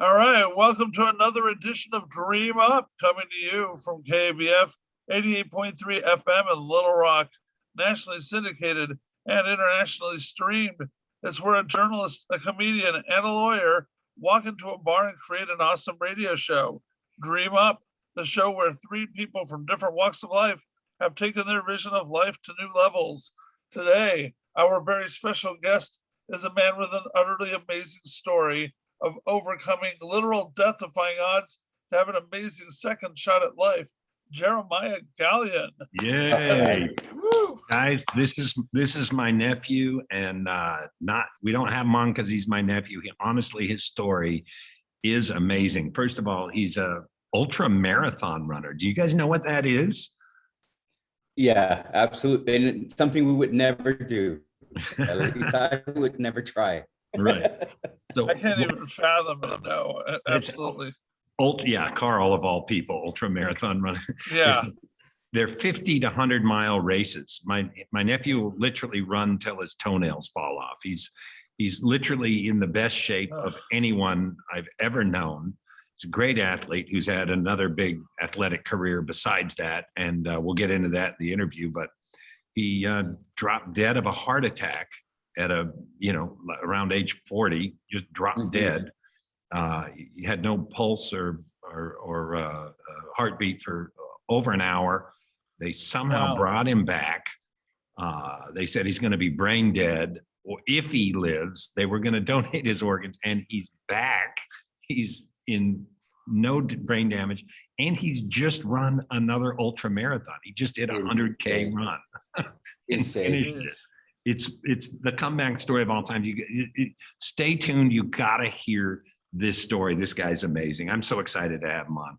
All right, welcome to another edition of Dream Up, coming to you from KBF 88.3 FM in Little Rock, nationally syndicated and internationally streamed. It's where a journalist, a comedian, and a lawyer walk into a bar and create an awesome radio show. Dream Up, the show where three people from different walks of life have taken their vision of life to new levels. Today, our very special guest is a man with an utterly amazing story of overcoming literal death-defying odds to have an amazing second shot at life. Jeremiah Galyon. Yay. Guys, this is my nephew, and we don't have him on because he's my nephew. Honestly, his story is amazing. First of all, he's a ultra marathon runner. Do you guys know what that is? Yeah, absolutely. And it's something we would never do. At least I would never try. Right. So I can't even fathom it. No, absolutely. Yeah, Carl of all people, ultra marathon runner. Yeah. They're 50 to 100 mile races. My nephew will literally run till his toenails fall off. He's literally in the best shape of anyone I've ever known. He's a great athlete who's had another big athletic career besides that, and we'll get into that in the interview. But he dropped dead of a heart attack at around age 40, just dropped dead. He had no pulse or heartbeat for over an hour. They somehow brought him back. They said he's going to be brain dead, or if he lives, they were going to donate his organs, and he's back. He's in no brain damage, and he's just run another ultra marathon. He just did a 100K run. It's the comeback story of all time. Stay tuned. You got to hear this story. This guy's amazing. I'm so excited to have him on.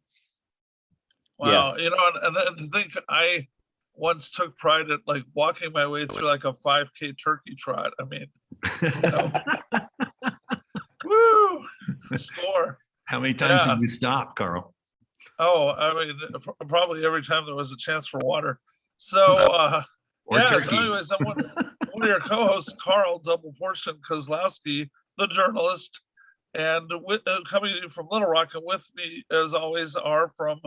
Wow. Yeah. And to think I once took pride at like walking my way through like a 5K turkey trot. I mean, woo, score. How many times did you stop, Carl? Oh, I mean, probably every time there was a chance for water. So, so anyways, I'm one of your co-hosts, Carl Double Portion Kozlowski, the journalist, and coming to you from Little Rock, and with me, as always, are from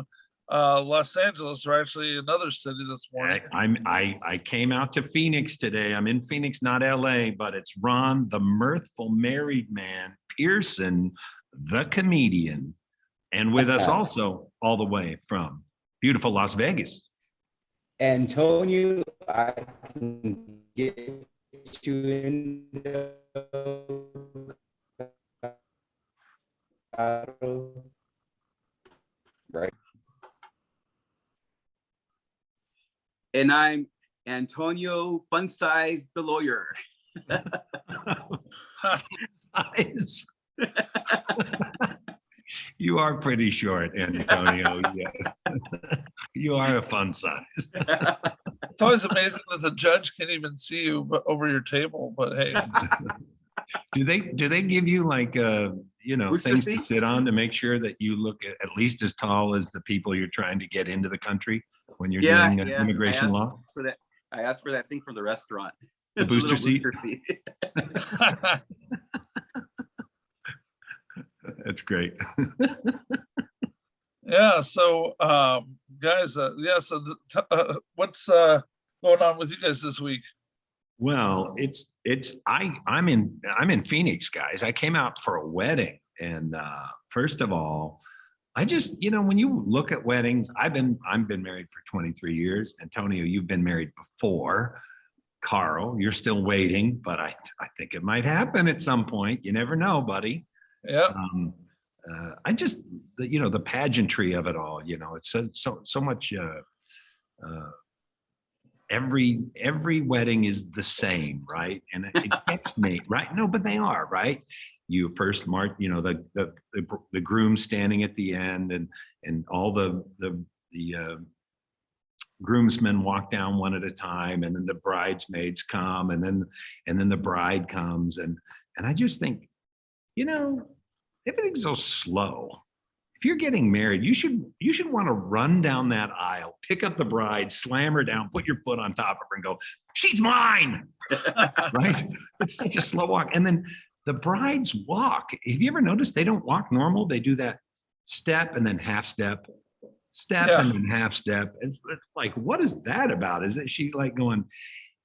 Los Angeles, or actually another city this morning. I came out to Phoenix today. I'm in Phoenix, not LA, but it's Ron, the mirthful married man, Pearson, the comedian, and with us also all the way from beautiful Las Vegas. Antonio, I can get you in the right. And I'm Antonio Fun Size the lawyer. Size. You are pretty short, Antonio. Yes. You are a fun size. It's always amazing that the judge can't even see you over your table, but hey. Do they give you like things to sit on to make sure that you look at least as tall as the people you're trying to get into the country when you're doing immigration law? I asked for that thing from the restaurant. The booster seat. That's great. Yeah. So, guys, what's going on with you guys this week? Well, I'm in Phoenix, guys. I came out for a wedding, and first of all, I just, when you look at weddings, I've been married for 23 years. Antonio, you've been married before. Carl, you're still waiting, but I think it might happen at some point. You never know, buddy. Yeah. I just, the pageantry of it all, it's so much, every wedding is the same, right? And it gets me, right? No, but they are, right? You first mark, the groom standing at the end, and all the groomsmen walk down one at a time, and then the bridesmaids come, and then the bride comes, and I just think, everything's so slow. If you're getting married, you should want to run down that aisle, pick up the bride, slam her down, put your foot on top of her, and go, "She's mine!" Right? It's such a slow walk. And then the brides walk. Have you ever noticed they don't walk normal? They do that step and then half step, Yeah. and then half step. It's like, what is that about? Is it she like going,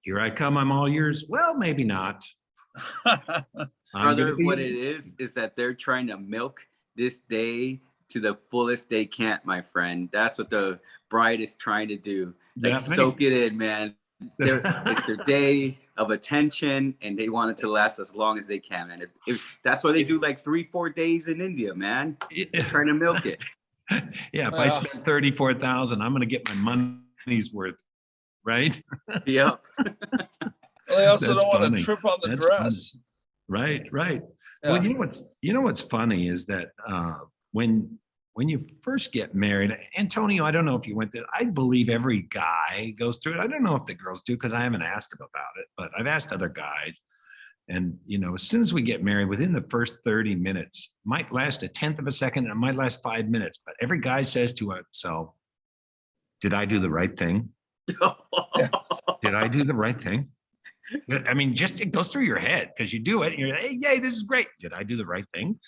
here I come, I'm all yours? Well, maybe not. I'm Brother, gonna be- what it is that they're trying to milk this day to the fullest they can't, my friend. That's what the bride is trying to do. Like, Definitely. soak it in, man. It's their day of attention, and they want it to last as long as they can. And if that's why they do like 3-4 days in India, man. They're trying to milk it. Yeah, if I spend 34,000, I'm gonna get my money's worth, right? Yep. They also That's don't want funny. to trip on the That's dress. Right. Yeah. Well, you know what's funny is that when you first get married, Antonio, I don't know if you went there. I believe every guy goes through it. I don't know if the girls do because I haven't asked them about it, but I've asked other guys. And as soon as we get married, within the first 30 minutes, might last a tenth of a second, and it might last 5 minutes. But every guy says to himself, "Did I do the right thing? Did I do the right thing?" I mean, just it goes through your head because you do it. And you're, hey, yay, this is great. Did I do the right thing?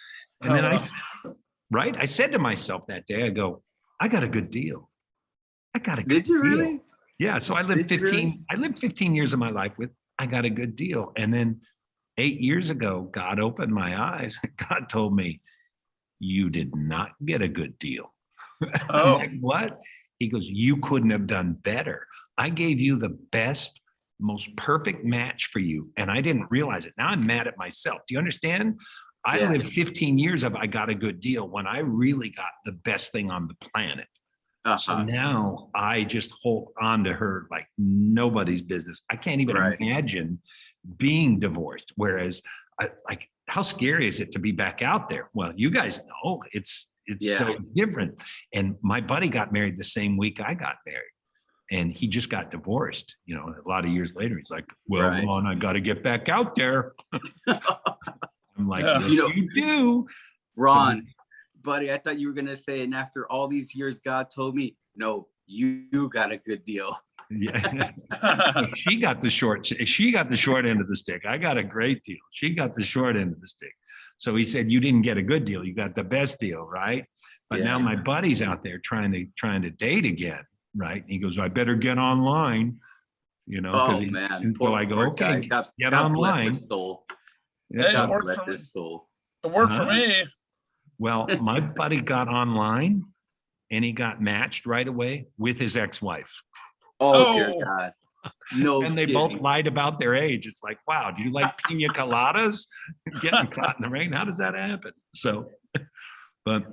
And then I said to myself that day, I go, I got a good deal. I got a good Did you deal. really? Yeah. So I lived Did you 15. really? I lived 15 years of my life with. I got a good deal, and then 8 years ago, God opened my eyes. God told me, "You did not get a good deal." Oh. I'm like, what? He goes, "You couldn't have done better. I gave you the best, most perfect match for you, and I didn't realize it. Now I'm mad at myself. Do you understand? I Yeah. lived 15 years of I got a good deal when I really got the best thing on the planet. So Uh-huh. now I just hold on to her like nobody's business. I can't even Right. imagine being divorced. Whereas, like, how scary is it to be back out there? Well, you guys know it's so different. And my buddy got married the same week I got married, and he just got divorced. A lot of years later, he's like, "Well, Right. Ron, I got to get back out there." I'm like, Yeah. "Yes, You know- you do." Ron, buddy, I thought you were gonna say, and after all these years, God told me, no, you got a good deal. Yeah. She got the short end of the stick. I got a great deal. She got the short end of the stick. So he said, "You didn't get a good deal. You got the best deal, right?" But now my buddy's out there trying to date again, right? And he goes, "I better get online," Oh man, until I go, poor "Okay, guy. God get bless online." his soul. Hey, God worked bless for me. his soul. It worked for Huh? me. Well, my buddy got online and he got matched right away with his ex-wife. Oh dear Oh. God. No And they kidding. both lied about their age. It's like, wow, do you like pina coladas? Getting caught in the rain? How does that happen? So, but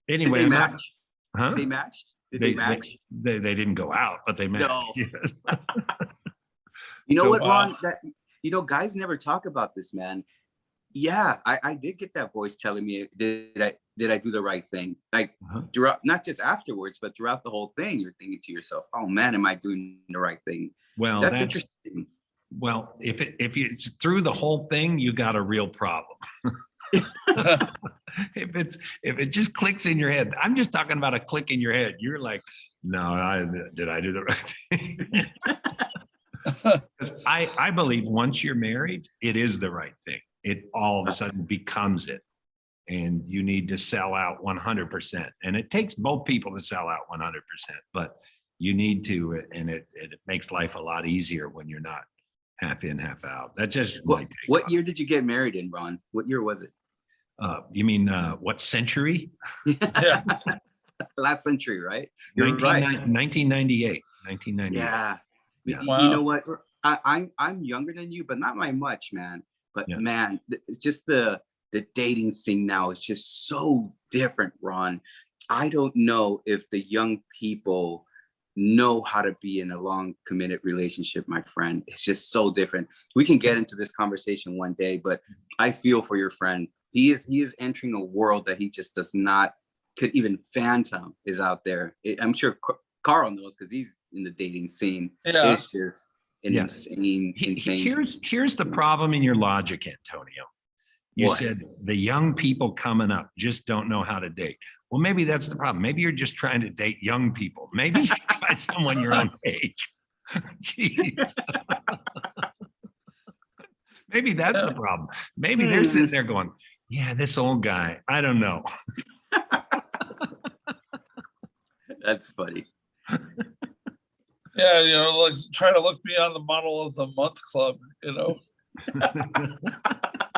Did anyway, they I'm not- match? huh? They matched? Did they match? They didn't go out, but they matched. No. Yes. You know So- what, Wow. Ron? Guys never talk about this, man. Yeah, I did get that voice telling me, did I do the right thing? Like Uh-huh. throughout, not just afterwards, but throughout the whole thing, you're thinking to yourself, "Oh man, am I doing the right thing?" Well, That's interesting. Well, if it's through the whole thing, you got a real problem. If it just clicks in your head, I'm just talking about a click in your head. You're like, no, did I do the right thing? 'Cause I believe once you're married, it is the right thing. It all of a sudden becomes it. And you need to sell out 100%. And it takes both people to sell out 100%, but you need to, and it makes life a lot easier when you're not half in, half out. That just What year did you get married in, Ron? What year was it? You mean what century? Yeah. Last century, right? You're 1998. 1998. Yeah. Yeah. You know what? I'm younger than you, but not by much, man. But Yeah. man, it's just the dating scene now is just so different, Ron. I don't know if the young people know how to be in a long committed relationship, my friend. It's just so different. We can get into this conversation one day, but I feel for your friend. He is entering a world that he just could even phantom is out there. I'm sure Carl knows because he's in the dating scene. Yeah. It's just an Yeah. insane. Here's the problem in your logic, Antonio. You What? said the young people coming up just don't know how to date. Well, maybe that's the problem. Maybe you're just trying to date young people. Maybe you try someone your own age. Jeez. Maybe that's the problem. Maybe they're sitting there going, yeah, this old guy, I don't know. That's funny. Yeah, like try to look beyond the model of the month club, and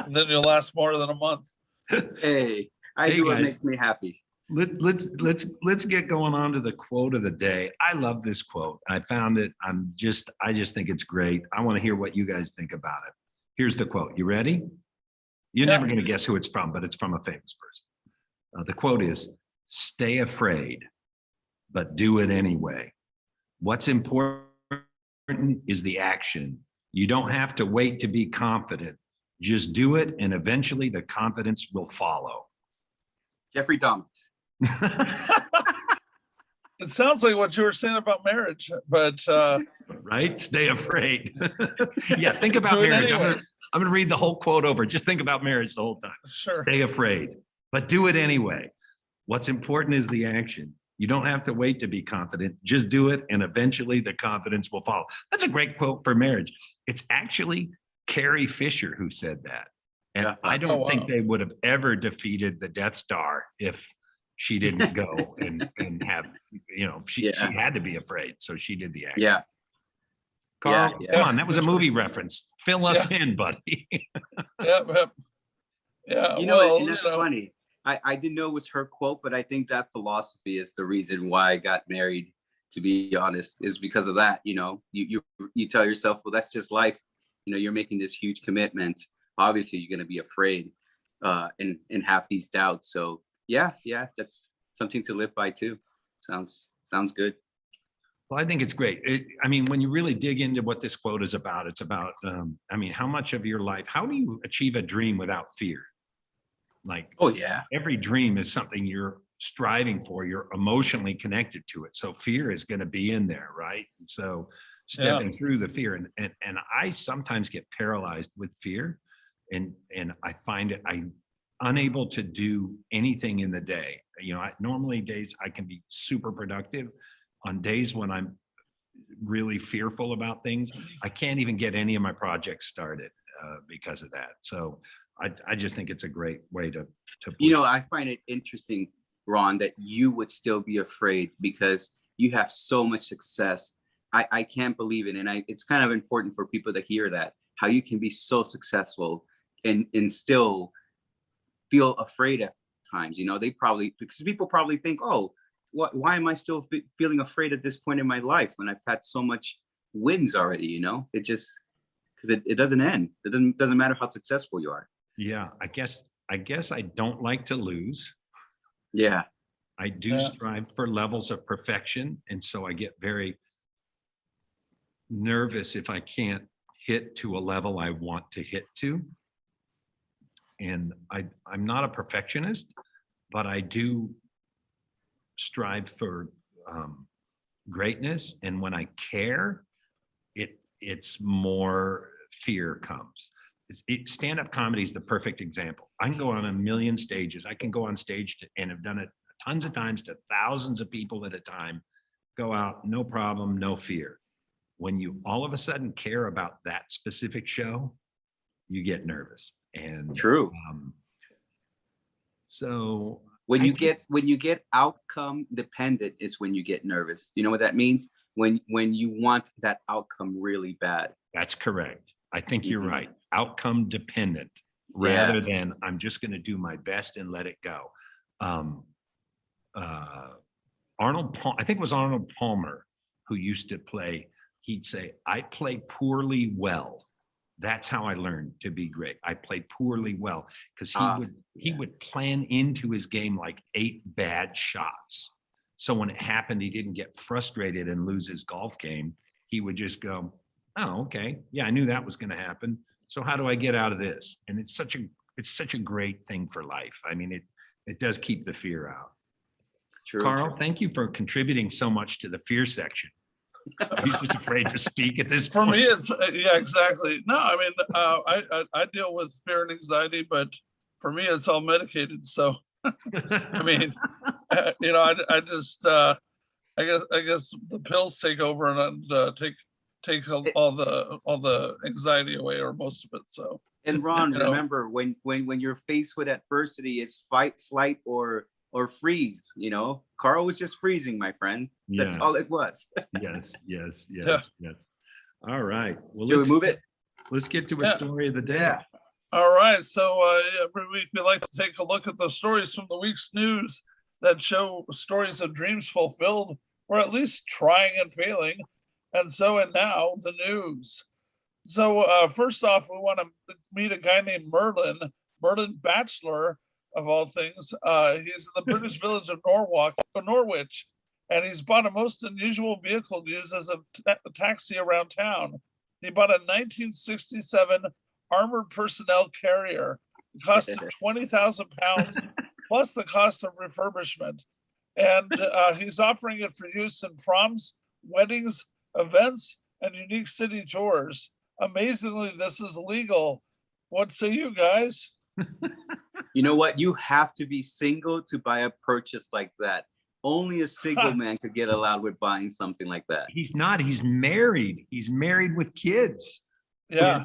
then you'll last more than a month. Hey, I Hey, do what guys. makes me happy. Let's get going on to the quote of the day. I love this quote. I found it. I just think it's great. I want to hear what you guys think about it. Here's the quote. You ready? You're Yeah. never going to guess who it's from, but it's from a famous person. The quote is, "Stay afraid, but do it anyway. What's important is the action. You don't have to wait to be confident. Just do it, and eventually the confidence will follow." Jeffrey Dahmer. It sounds like what you were saying about marriage, but Right? Stay afraid. Yeah, think about Do it marriage. anyway. I'm gonna read the whole quote over. Just think about marriage the whole time. sure. Stay afraid, but do it anyway. What's important is the action. You don't have to wait to be confident. Just do it, and eventually the confidence will follow. That's a great quote for marriage. It's actually Carrie Fisher who said that. And Yeah. I don't Oh, wow. think they would have ever defeated the Death Star if she didn't go and have, she had to be afraid. So she did the action. Yeah. Carl, yeah. come on, that was a movie reference. Fill us in, buddy. Yep. Yeah. And that's funny. I didn't know it was her quote, but I think that philosophy is the reason why I got married, to be honest, is because of that. You tell yourself, well, that's just life. You're making this huge commitment. Obviously, you're going to be afraid and have these doubts. So yeah, that's something to live by too. Sounds good. Well, I think it's great. When you really dig into what this quote is about, it's about, how much of your life, how do you achieve a dream without fear? Like, Oh yeah. every dream is something you're striving for. You're emotionally connected to it. So fear is going to be in there, right? And so stepping through the fear, and I sometimes get paralyzed with fear, and I find it, I'm unable to do anything in the day. Normally days I can be super productive. On days when I'm really fearful about things, I can't even get any of my projects started because of that. So I just think it's a great way to push. I find it interesting, Ron, that you would still be afraid because you have so much success. I can't believe it. And it's kind of important for people to hear that, how you can be so successful and still feel afraid at times. Because people probably think, oh, why am I still feeling afraid at this point in my life when I've had so much wins already? It just, because it doesn't end. It doesn't matter how successful you are. Yeah, I guess I don't like to lose. Yeah. I do strive for levels of perfection. And so I get very nervous if I can't hit to a level I want to hit to. And I'm not a perfectionist, but I do strive for greatness. And when I care, it's more fear comes. Stand-up comedy is the perfect example. I can go on a million stages. I can go on stage and have done it tons of times to thousands of people at a time. Go out, no problem, no fear. When you all of a sudden care about that specific show, you get nervous. And true. So when you get outcome dependent, it's when you get nervous. You know what that means? When you want that outcome really bad. That's correct. I think you're right. Outcome dependent rather than I'm just going to do my best and let it go. I think it was Arnold Palmer who used to play. He'd say, "I play poorly well." That's how I learned to be great. I played poorly well because he would plan into his game like 8 bad shots. So when it happened, he didn't get frustrated and lose his golf game. He would just go, "Oh, okay. Yeah, I knew that was going to happen. So how do I get out of this?" And it's such a great thing for life. It does keep the fear out. True. Carl, thank you for contributing so much to the fear section. He's just afraid to speak at this point. For me, it's exactly. No, I deal with fear and anxiety, but for me, it's all medicated. So, I just, I guess the pills take over and take take all the anxiety away, or most of it. So, And Ron, you know. remember when you're faced with adversity, it's fight, flight, or freeze. You know, Carl was just freezing, my friend. That's Yeah. all it was. Yes. Yeah. All right. Well, Should we move it? Let's get to a Yeah. story of the day. Yeah. All right. So every week we like to take a look at the stories from the week's news that show stories of dreams fulfilled, or at least trying and failing. And so, and now the news. So first off, we want to meet a guy named Merlin Batchelor, of all things. He's in the British village of Norwich, and he's bought a most unusual vehicle to use as a taxi around town. He bought a 1967 armored personnel carrier. It cost him £20,000 plus the cost of refurbishment. And he's offering it for use in proms, weddings, events, and unique city tours. Amazingly, this is legal. What say you guys? You know what? You have to be single to buy a purchase like that. Only a single man could get allowed with buying something like that. He's not. He's married. He's married with kids. Yeah.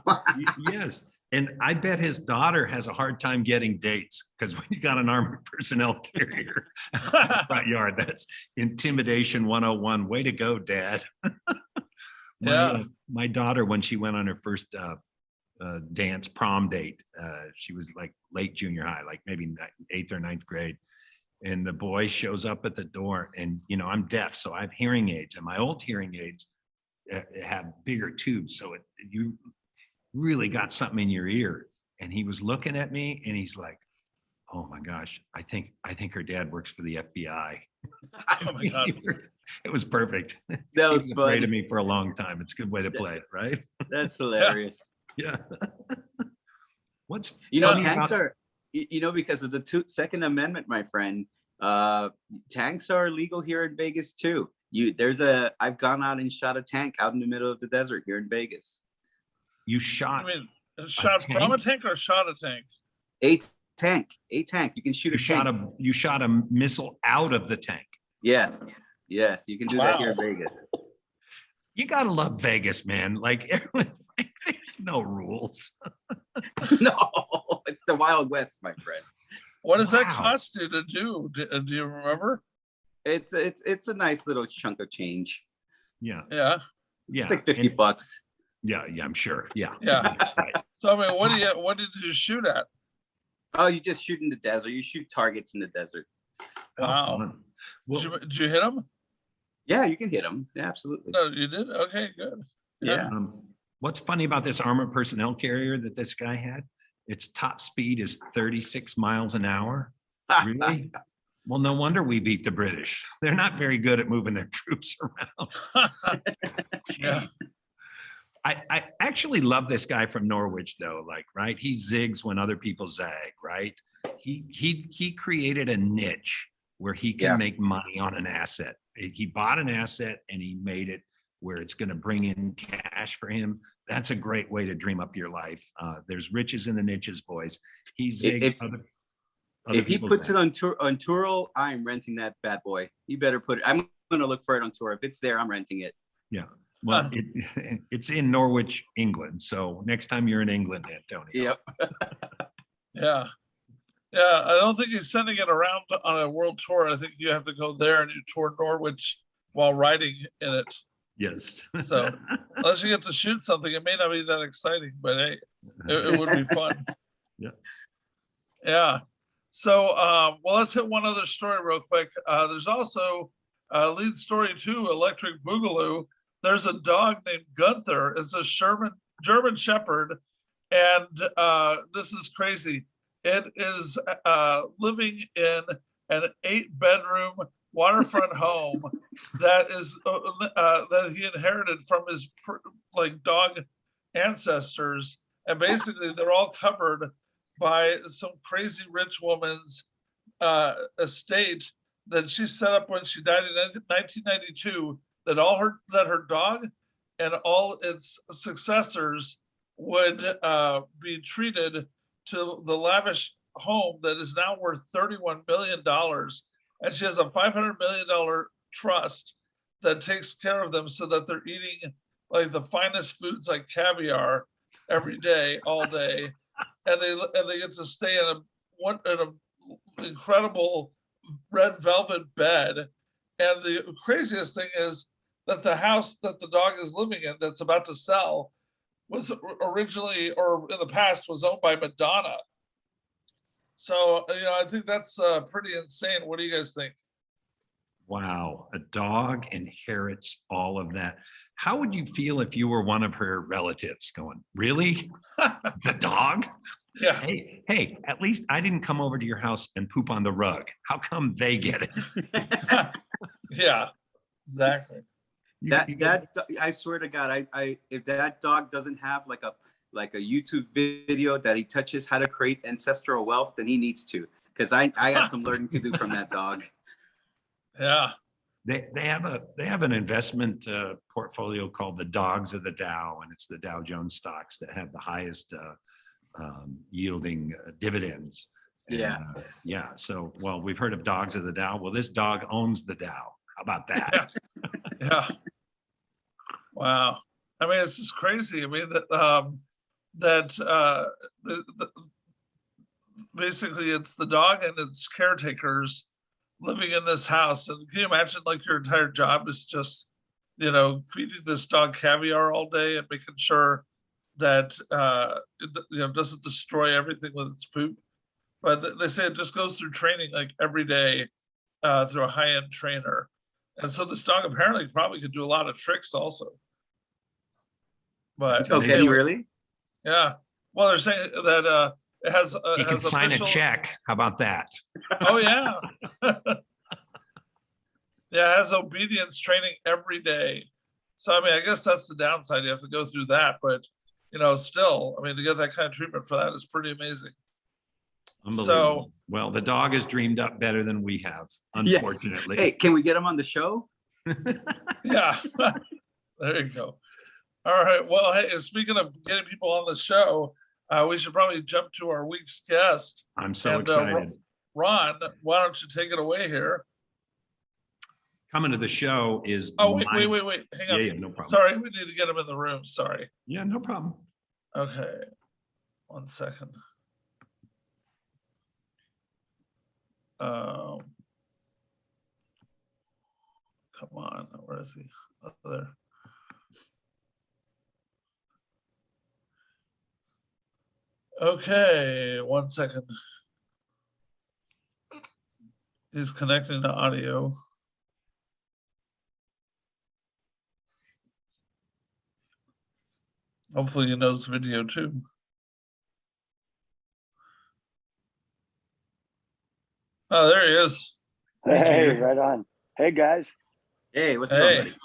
Yes. And I bet his daughter has a hard time getting dates, because when you got an armored personnel carrier in the front yard, that's intimidation 101. Way to go, Dad. My daughter, when she went on her first dance prom date, she was like late junior high, like maybe 8th or 9th grade. And the boy shows up at the door, and I'm deaf, so I have hearing aids, and my old hearing aids have bigger tubes, so you really got something in your ear. And he was looking at me, and he's like, "Oh my gosh, I think her dad works for the FBI." Oh my God. It was perfect. That was He afraid funny. of me for a long time. It's a good way to play it, right? That's hilarious. Yeah. What's Tanks are, because of the Second Amendment, my friend, tanks are legal here in Vegas too. I've gone out and shot a tank out in the middle of the desert here in Vegas. You shot? I mean, shot from a tank or shot a tank? A tank. You can shoot You shot a missile out of the tank. Yes. You can do that here in Vegas. You gotta love Vegas, man. Like, everyone, there's no rules. No, it's the Wild West, my friend. What does that cost you to do? Do you remember? It's a nice little chunk of change. Yeah. It's like $50. Yeah, I'm sure. Yeah. Right. So I mean, what did you shoot at? Oh, you just shoot in the desert. You shoot targets in the desert. Wow. Well, did you hit them? Yeah, you can hit them. Yeah, absolutely. No, you did? Okay, good. Yeah. What's funny about this armored personnel carrier that this guy had? Its top speed is 36 miles an hour. Really? Well, no wonder we beat the British. They're not very good at moving their troops around. Yeah. I actually love this guy from Norwich, though. Like, right? He zigs when other people zag, right? He created a niche where he can make money on an asset. He bought an asset and he made it where it's going to bring in cash for him. That's a great way to dream up your life. There's riches in the niches, boys. He's if he puts it on Turo, I'm renting that bad boy. You better put it. I'm going to look for it on Turo. If it's there, I'm renting it. Yeah. Well, it's in Norwich, England. So next time you're in England, Antonio. Yep. Yeah. I don't think he's sending it around on a world tour. I think you have to go there and you tour Norwich while riding in it. Yes. So unless you get to shoot something, it may not be that exciting, but hey, it would be fun. Yeah. So, well, let's hit one other story real quick. There's also lead story 2, Electric Boogaloo. There's a dog named Gunther. It's a German Shepherd. And this is crazy. It is living in an 8-bedroom waterfront home that he inherited from his dog ancestors. And basically they're all covered by some crazy rich woman's estate that she set up when she died in 1992, that her dog and all its successors would be treated to the lavish home that is now worth $31 million. And she has a $500 million trust that takes care of them so that they're eating like the finest foods like caviar every day, all day, and they get to stay in a incredible red velvet bed. And the craziest thing is that the house that the dog is living in that's about to sell was originally, or in the past, was owned by Madonna. So, I think that's pretty insane. What do you guys think? Wow, a dog inherits all of that. How would you feel if you were one of her relatives going, really? The dog? Yeah, Hey, at least I didn't come over to your house and poop on the rug. How come they get it? yeah, exactly. I swear to God, I if that dog doesn't have like a YouTube video that he touches how to create ancestral wealth, then he needs to, because I got some learning to do from that dog. Yeah. They have an investment portfolio called the Dogs of the Dow, and it's the Dow Jones stocks that have the highest yielding dividends. Yeah. And, yeah. So, well, we've heard of Dogs of the Dow. Well, this dog owns the Dow. How about that? Yeah. Wow. I mean, it's just crazy. I mean, that basically it's the dog and its caretakers living in this house. And can you imagine, like, your entire job is just, feeding this dog caviar all day and making sure that it doesn't destroy everything with its poop. But they say it just goes through training like every day through a high-end trainer. And so this dog apparently probably could do a lot of tricks also. But Oh, can you really? Yeah. Well, they're saying that it has You can sign official... a check. How about that? Oh yeah. Yeah, it has obedience training every day. So I mean, I guess that's the downside. You have to go through that, but still, I mean, to get that kind of treatment for that is pretty amazing. Unbelievable. Well, the dog is dreamed up better than we have, unfortunately. Yes. Hey, can we get him on the show? Yeah. There you go. All right. Well, hey, speaking of getting people on the show, we should probably jump to our week's guest. I'm so excited. Ron, why don't you take it away here? Coming to the show is... Oh, wait. Hang on. Yeah, no problem. Sorry, we need to get him in the room. Sorry. Yeah, no problem. Okay. 1 second. Come on. Where is he? Up there. Okay, 1 second. He's connecting to audio. Hopefully he knows video too. Oh, there he is. Hey, right on. Hey, guys. Hey, what's going on, buddy?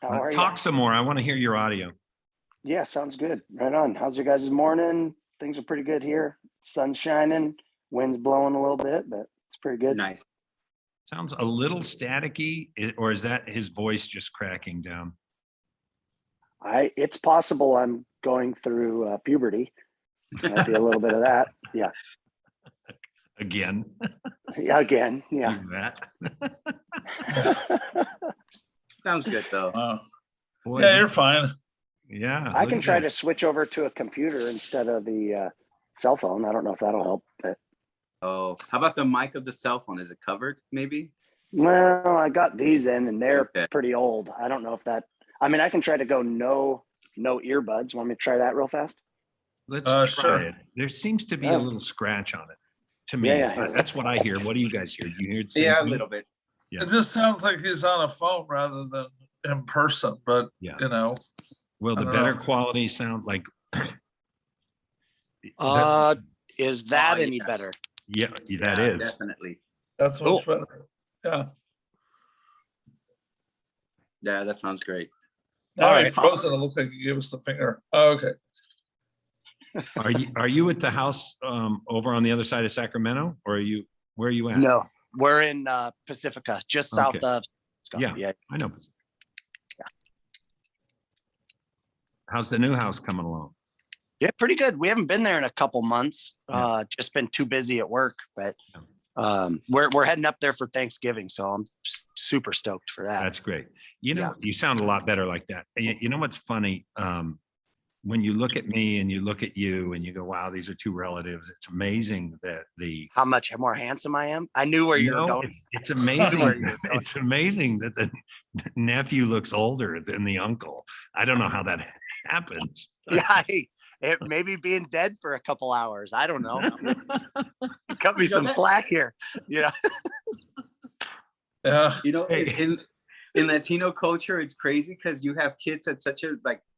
How are you? Talk some more. I want to hear your audio. Yeah, sounds good. Right on. How's your guys' morning? Things are pretty good here. Sun's shining, wind's blowing a little bit, but it's pretty good. Nice. Sounds a little staticky, or is that his voice just cracking down? It's possible I'm going through puberty. Might be a little bit of that. Yeah. Again. Yeah, again. Yeah. Sounds good though. Boy, Yeah, you're fine. Yeah. I can try to switch over to a computer instead of the cell phone. I don't know if that'll help. But... Oh, how about the mic of the cell phone? Is it covered maybe? Well, I got these in and they're pretty old. I don't know if that, I mean, I can try to go no earbuds. Want me to try that real fast? Let's try sure. it. There seems to be a little scratch on it. To me, Yeah. That's what I hear. What do you guys hear? You hear it? Yeah, a little bit. Yeah. It just sounds like he's on a phone rather than in person, but Yeah. I Will the don't better know. quality sound like? Is that any better? Yeah, that is. Definitely. That's much better. Yeah. Yeah, that sounds great. Now All he right. froze and it looked like he gave us the finger. Oh, okay. Are you at the house over on the other side of Sacramento, or where are you at? No, we're in Pacifica, just south Okay. of. Yeah, I know. How's the new house coming along? Yeah, pretty good. We haven't been there in a couple months. Just been too busy at work, but We're heading up there for Thanksgiving, so I'm super stoked for that. That's great. You know, you sound a lot better like that. You know what's funny? When you look at me and you look at you and you go, wow, these are two relatives. It's amazing that How much more handsome I am. I knew where you were going. It's amazing. It's amazing that the nephew looks older than the uncle. I don't know how that happens. Yeah, it maybe being dead for a couple hours. I don't know. Cut me some slack here. Yeah. You know, in Latino culture, it's crazy because you have kids at such a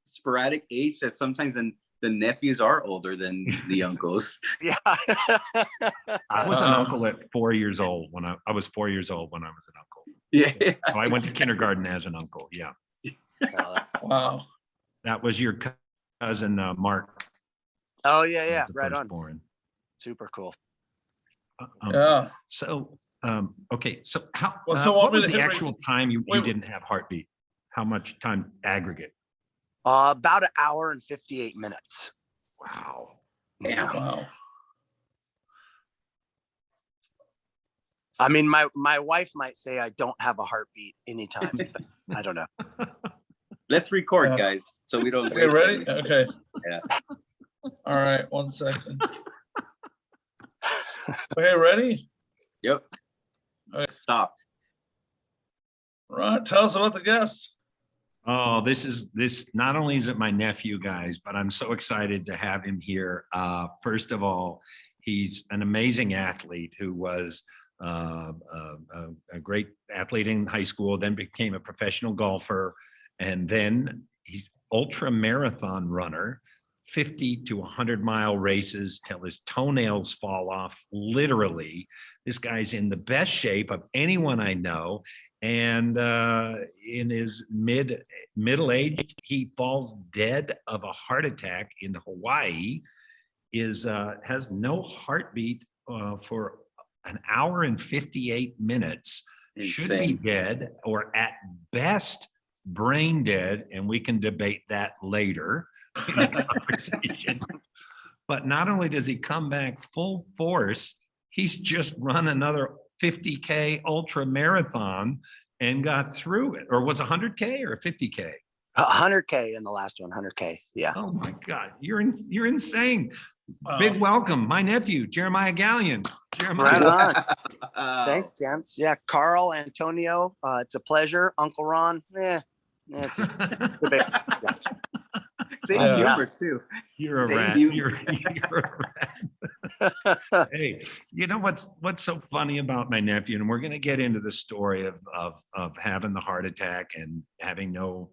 sporadic age that sometimes the nephews are older than the uncles. Yeah. I was an uncle at 4 years old when I was 4 years old when I was an uncle. Yeah. So I went to kindergarten as an uncle. Yeah. Wow. That was your cousin, Mark. Oh yeah. Right on. Born. Super cool. Yeah. So, okay. So So what was the actual time you didn't have heartbeat? How much time aggregate? About an hour and 58 minutes. Wow. Yeah. Wow. I mean, my wife might say I don't have a heartbeat anytime, but I don't know. Let's record, guys, so we don't. Okay, ready? Okay. Yeah. All right, 1 second. Okay, ready? Yep. Okay. Stopped. Right. Tell us about the guest. Oh, this not only is it my nephew, guys, but I'm so excited to have him here. First of all, he's an amazing athlete who was a great athlete in high school, then became a professional golfer, and then he's ultra marathon runner, 50 to 100-mile races till his toenails fall off, literally. This guy's in the best shape of anyone I know. And in his middle age, he falls dead of a heart attack in Hawaii, has no heartbeat for an hour and 58 minutes, should be dead or at best brain dead. And we can debate that later in the conversation. But not only does he come back full force, he's just run another 50K ultra marathon and got through it. Or was 100K or 50K? 100K in the last one. 100K. Yeah. Oh my God, you're insane. Wow. Big welcome, my nephew Jeremiah Galyon. Jeremiah. Right on. Thanks, gents. Yeah, Carl, Antonio, it's a pleasure. Uncle Ron, it's a big. Same humor too. You're a rat. You're a rat. Hey, you know what's so funny about my nephew, and we're going to get into the story of having the heart attack and having no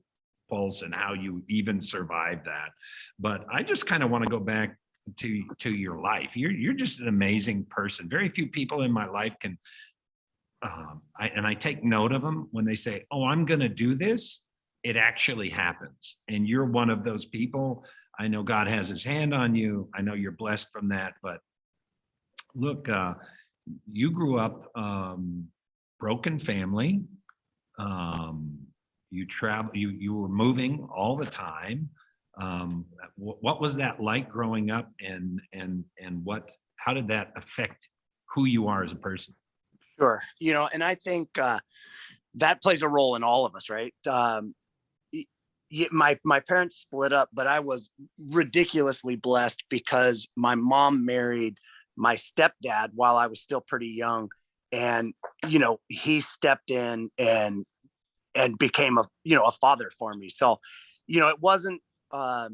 pulse and how you even survived that. But I just kind of want to go back to your life. You're just an amazing person. Very few people in my life can. I take note of them when they say, "Oh, I'm going to do this." It actually happens. And you're one of those people. I know God has his hand on you. I know you're blessed from that. But look, you grew up broken family. You were moving all the time. What was that like growing up, and how did that affect who you are as a person? Sure. And I think that plays a role in all of us, right? My parents split up, but I was ridiculously blessed because my mom married my stepdad while I was still pretty young. And, he stepped in and became a father for me. So, it wasn't, I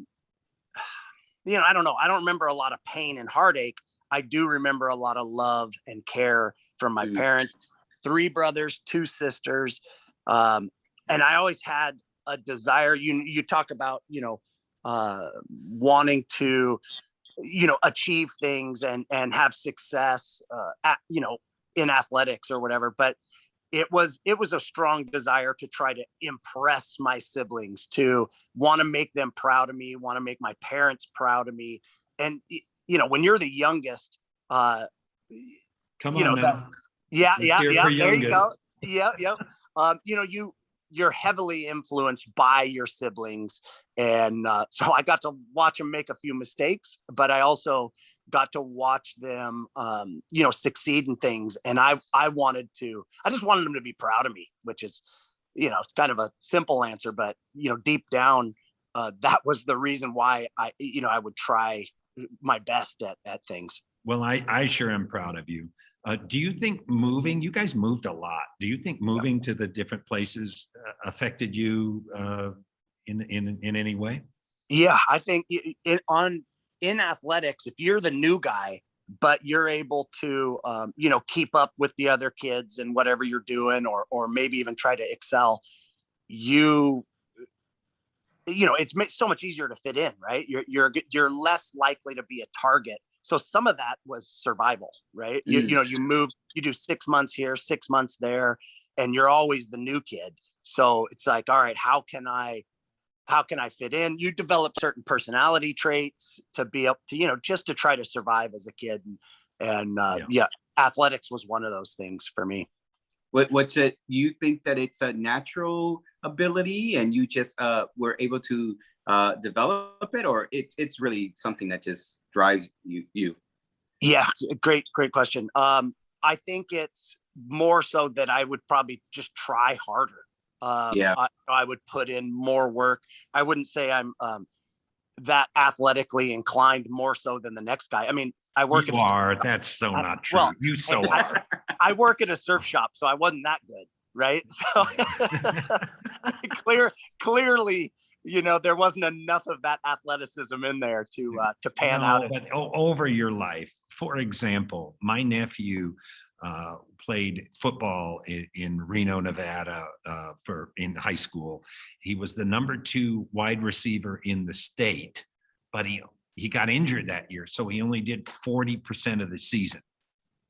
don't know. I don't remember a lot of pain and heartache. I do remember a lot of love and care from my parents, 3 brothers, 2 sisters. And I always had a desire. You talk about, wanting to, achieve things and have success, in athletics or whatever. But it was a strong desire to try to impress my siblings, to want to make them proud of me, want to make my parents proud of me. And, when you're the youngest, Come on now. Yeah. There you go. Yeah. You're heavily influenced by your siblings. And so I got to watch them make a few mistakes, but I also got to watch them, succeed in things. And I just wanted them to be proud of me, which is, it's kind of a simple answer, but, deep down, that was the reason why I would try my best at things. Well, I sure am proud of you. Do you think you guys moved a lot. Do you think moving to the different places affected you in any way? Yeah, I think in athletics, if you're the new guy, but you're able to, keep up with the other kids and whatever you're doing, or maybe even try to excel, it's so much easier to fit in, right? You're less likely to be a target. So some of that was survival, right? You move, you do 6 months here, 6 months there, and you're always the new kid. So it's like, all right, how can I fit in? You develop certain personality traits to be able to, just to try to survive as a kid. And athletics was one of those things for me. What's it? You think that it's a natural ability and you just were able to develop it, or it's really something that just drives you? Yeah, great question. I think it's more so that I would probably just try harder. I would put in more work. I wouldn't say I'm that athletically inclined more so than the next guy. I mean, I work That's so not true. Well, you so are. I work at a surf shop, so I wasn't that good, right? So clearly, there wasn't enough of that athleticism in there to pan out. But over your life, for example, my nephew played football in Reno, Nevada, in high school. He was the number 2 wide receiver in the state, but he got injured that year, so he only did 40% of the season.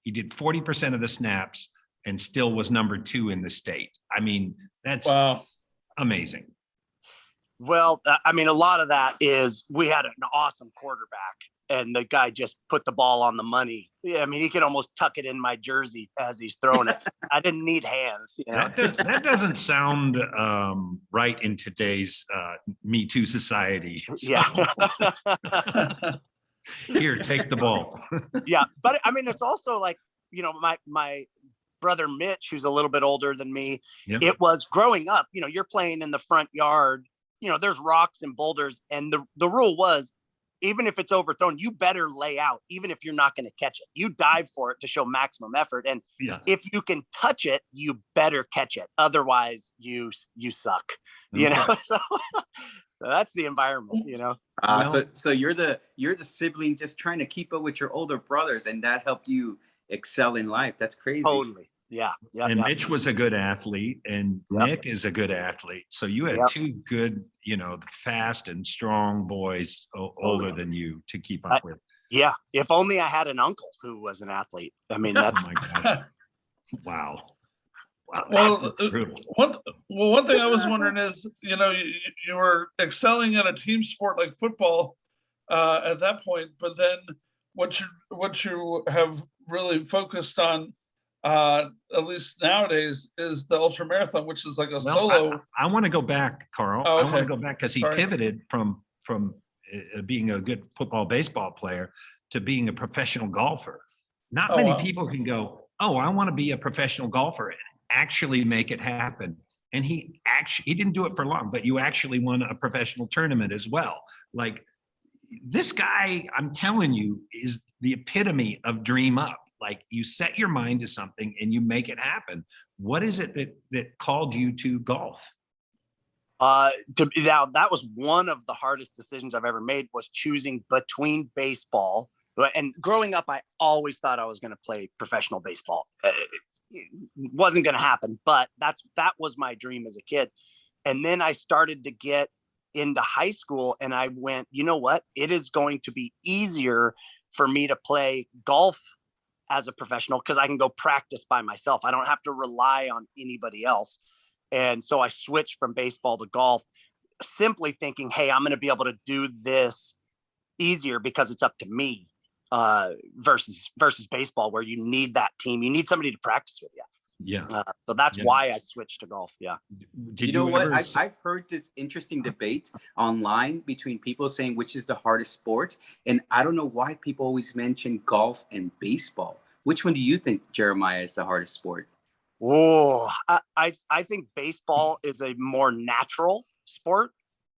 He did 40% of the snaps and still was number 2 in the state. I mean, that's amazing. Well, I mean, a lot of that is we had an awesome quarterback, and the guy just put the ball on the money. Yeah, I mean, he could almost tuck it in my jersey as he's throwing it. I didn't need hands. That doesn't sound right in today's Me Too society. So. Yeah. Here, take the ball. Yeah, but I mean, it's also like, my brother Mitch, who's a little bit older than me. Yep. It was growing up. You're playing in the front yard. There's rocks and boulders, and the rule was, even if it's overthrown, you better lay out, even if you're not going to catch it. You dive for it to show maximum effort. And if you can touch it, you better catch it. Otherwise, you suck. Okay. So that's the environment, So you're the sibling just trying to keep up with your older brothers, and that helped you excel in life. That's crazy. Totally. Yeah. And Mitch was a good athlete, and Nick is a good athlete. So you had 2 good, fast and strong boys older than you to keep up with. Yeah. If only I had an uncle who was an athlete. I mean, that's oh my God. Wow. Well, one thing I was wondering is, you were excelling in a team sport like football at that point, but then what you have really focused on, at least nowadays, is the ultramarathon, which is like a solo. I want to go back, Carl. Oh, okay. I want to go back because he pivoted from being a good football, baseball player to being a professional golfer. Not many people can go, I want to be a professional golfer and actually make it happen. And he didn't do it for long, but you actually won a professional tournament as well. Like, this guy, I'm telling you, is the epitome of dream up. Like, you set your mind to something and you make it happen. What is it that called you to golf? Now, that was one of the hardest decisions I've ever made, was choosing between baseball. And growing up, I always thought I was going to play professional baseball. It wasn't going to happen, but that was my dream as a kid. And then I started to get into high school, and I went, you know what? It is going to be easier for me to play golf as a professional because I can go practice by myself. I don't have to rely on anybody else. And so I switched from baseball to golf, simply thinking, hey, I'm going to be able to do this easier because it's up to me, versus baseball, where you need that team. You need somebody to practice with you. Yeah. So that's Yeah. why I switched to golf. Yeah. Did You know what? ever I've heard this interesting debate online between people saying which is the hardest sport. And I don't know why people always mention golf and baseball. Which one do you think, Jeremiah, is the hardest sport? Oh, I think baseball is a more natural sport.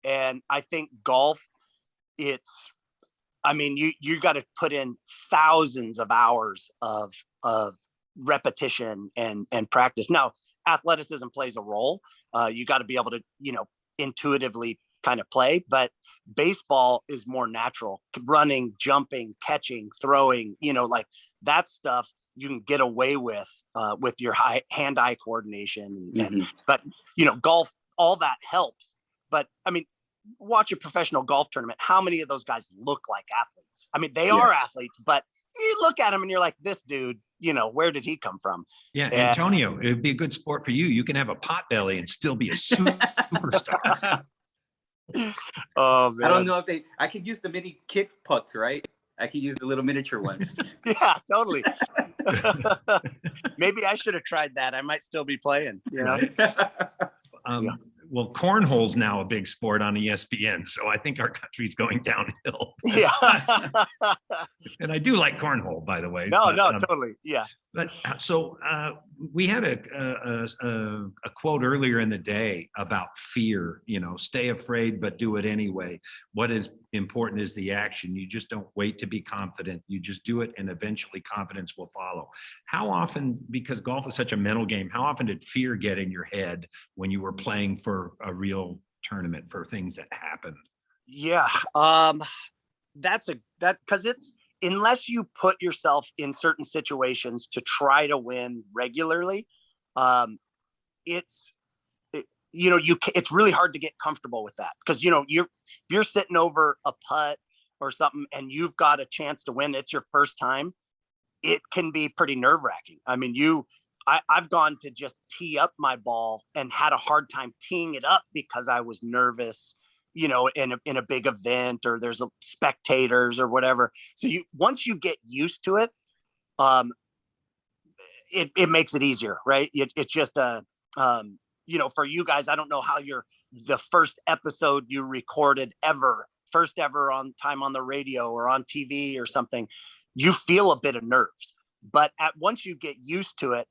And I think golf, I mean, you got to put in thousands of hours of repetition and practice. Now, athleticism plays a role. You got to be able to, intuitively kind of play, but baseball is more natural. Running, jumping, catching, throwing, like that stuff you can get away with your hand-eye coordination. But golf, all that helps. But I mean, watch a professional golf tournament. How many of those guys look like athletes? I mean, they are athletes, but you look at them and you're like, this dude, where did he come from? Yeah, Antonio, it'd be a good sport for you. You can have a pot belly and still be a superstar. Oh, man. I don't know if I could use the mini kick putts, right? I could use the little miniature ones. Yeah, totally. Maybe I should have tried that. I might still be playing, Right. Well, cornhole's now a big sport on ESPN, so I think our country's going downhill. Yeah. And I do like cornhole, by the way. No, totally. Yeah. But so we had a quote earlier in the day about fear, stay afraid, but do it anyway. What is important is the action. You just don't wait to be confident. You just do it, and eventually confidence will follow. How often, because golf is such a mental game, how often did fear get in your head when you were playing for a real tournament, for things that happened? Yeah. Because unless you put yourself in certain situations to try to win regularly, it's really hard to get comfortable with that. Because you're sitting over a putt or something and you've got a chance to win. It's your first time. It can be pretty nerve-wracking. I mean, I've gone to just tee up my ball and had a hard time teeing it up because I was nervous, in a big event, or there's spectators or whatever. So once you get used to it, it makes it easier, right? It's just for you guys, I don't know how the first episode you recorded first ever on time on the radio or on TV or something, you feel a bit of nerves, but once you get used to it,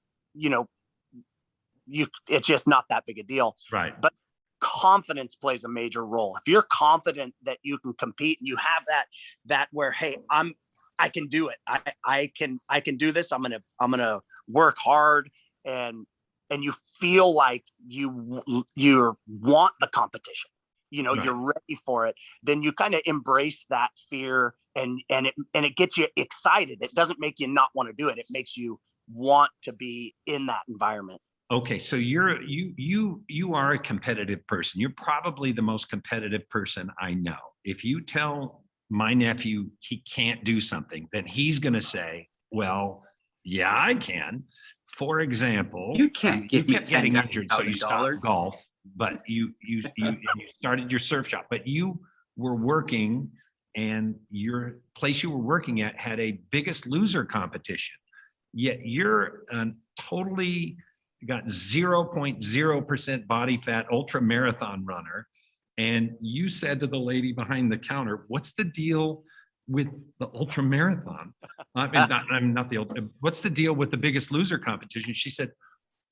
it's just not that big a deal. Right. But confidence plays a major role. If you're confident that you can compete and you have that where, hey, I can do it. I can do this. I'm gonna work hard, and you feel like you want the competition. Right. You're ready for it. Then you kind of embrace that fear, and it gets you excited. It doesn't make you not want to do it. It makes you want to be in that environment. Okay, so you are a competitive person. You're probably the most competitive person I know. If you tell my nephew he can't do something, then he's going to say, well, yeah, I can. For example, You can't you give me kept getting injured, so you $10,000. stopped golf, but you started your surf shop, but you were working, and your place you were working at had a Biggest Loser competition. Yet you're totally got 0.0% body fat ultra marathon runner. And you said to the lady behind the counter, what's the deal with the ultra marathon? I'm not the ultra. What's the deal with the Biggest Loser competition? She said,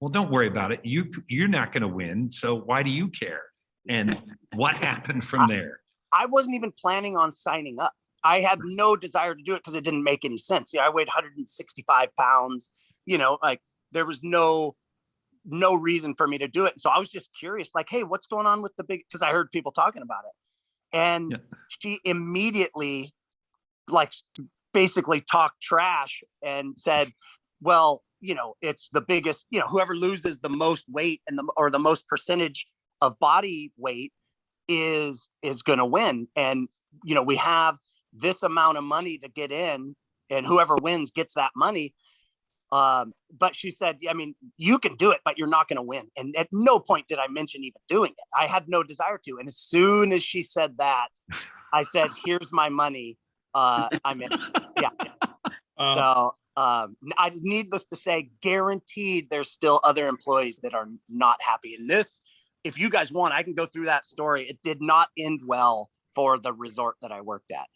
well, don't worry about it. You're not going to win. So why do you care? And what happened from there? I wasn't even planning on signing up. I had no desire to do it because it didn't make any sense. I weighed 165 pounds, like there was no reason for me to do it. And so I was just curious, like, hey, what's going on with because I heard people talking about it. And she immediately basically talked trash and said, well, it's the biggest, whoever loses the most weight or the most percentage of body weight is going to win. And, we have this amount of money to get in, and whoever wins gets that money. But she said, I mean, you can do it, but you're not going to win. And at no point did I mention even doing it. I had no desire to. And as soon as she said that, I said, here's my money. I'm in. Yeah. So I needless to say, guaranteed there's still other employees that are not happy. And this, if you guys want, I can go through that story. It did not end well for the resort that I worked at.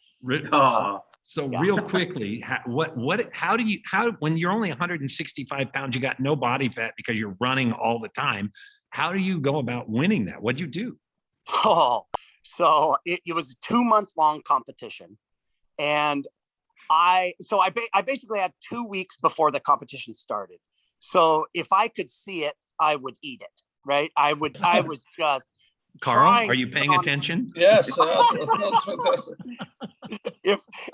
So Yeah. real quickly, when you're only 165 pounds, you got no body fat because you're running all the time. How do you go about winning that? What'd you do? Oh, so it was a 2-month long competition. And I basically had 2 weeks before the competition started. So if I could see it, I would eat it. Right. I was just Carl, are you paying attention? Yes, that sounds fantastic.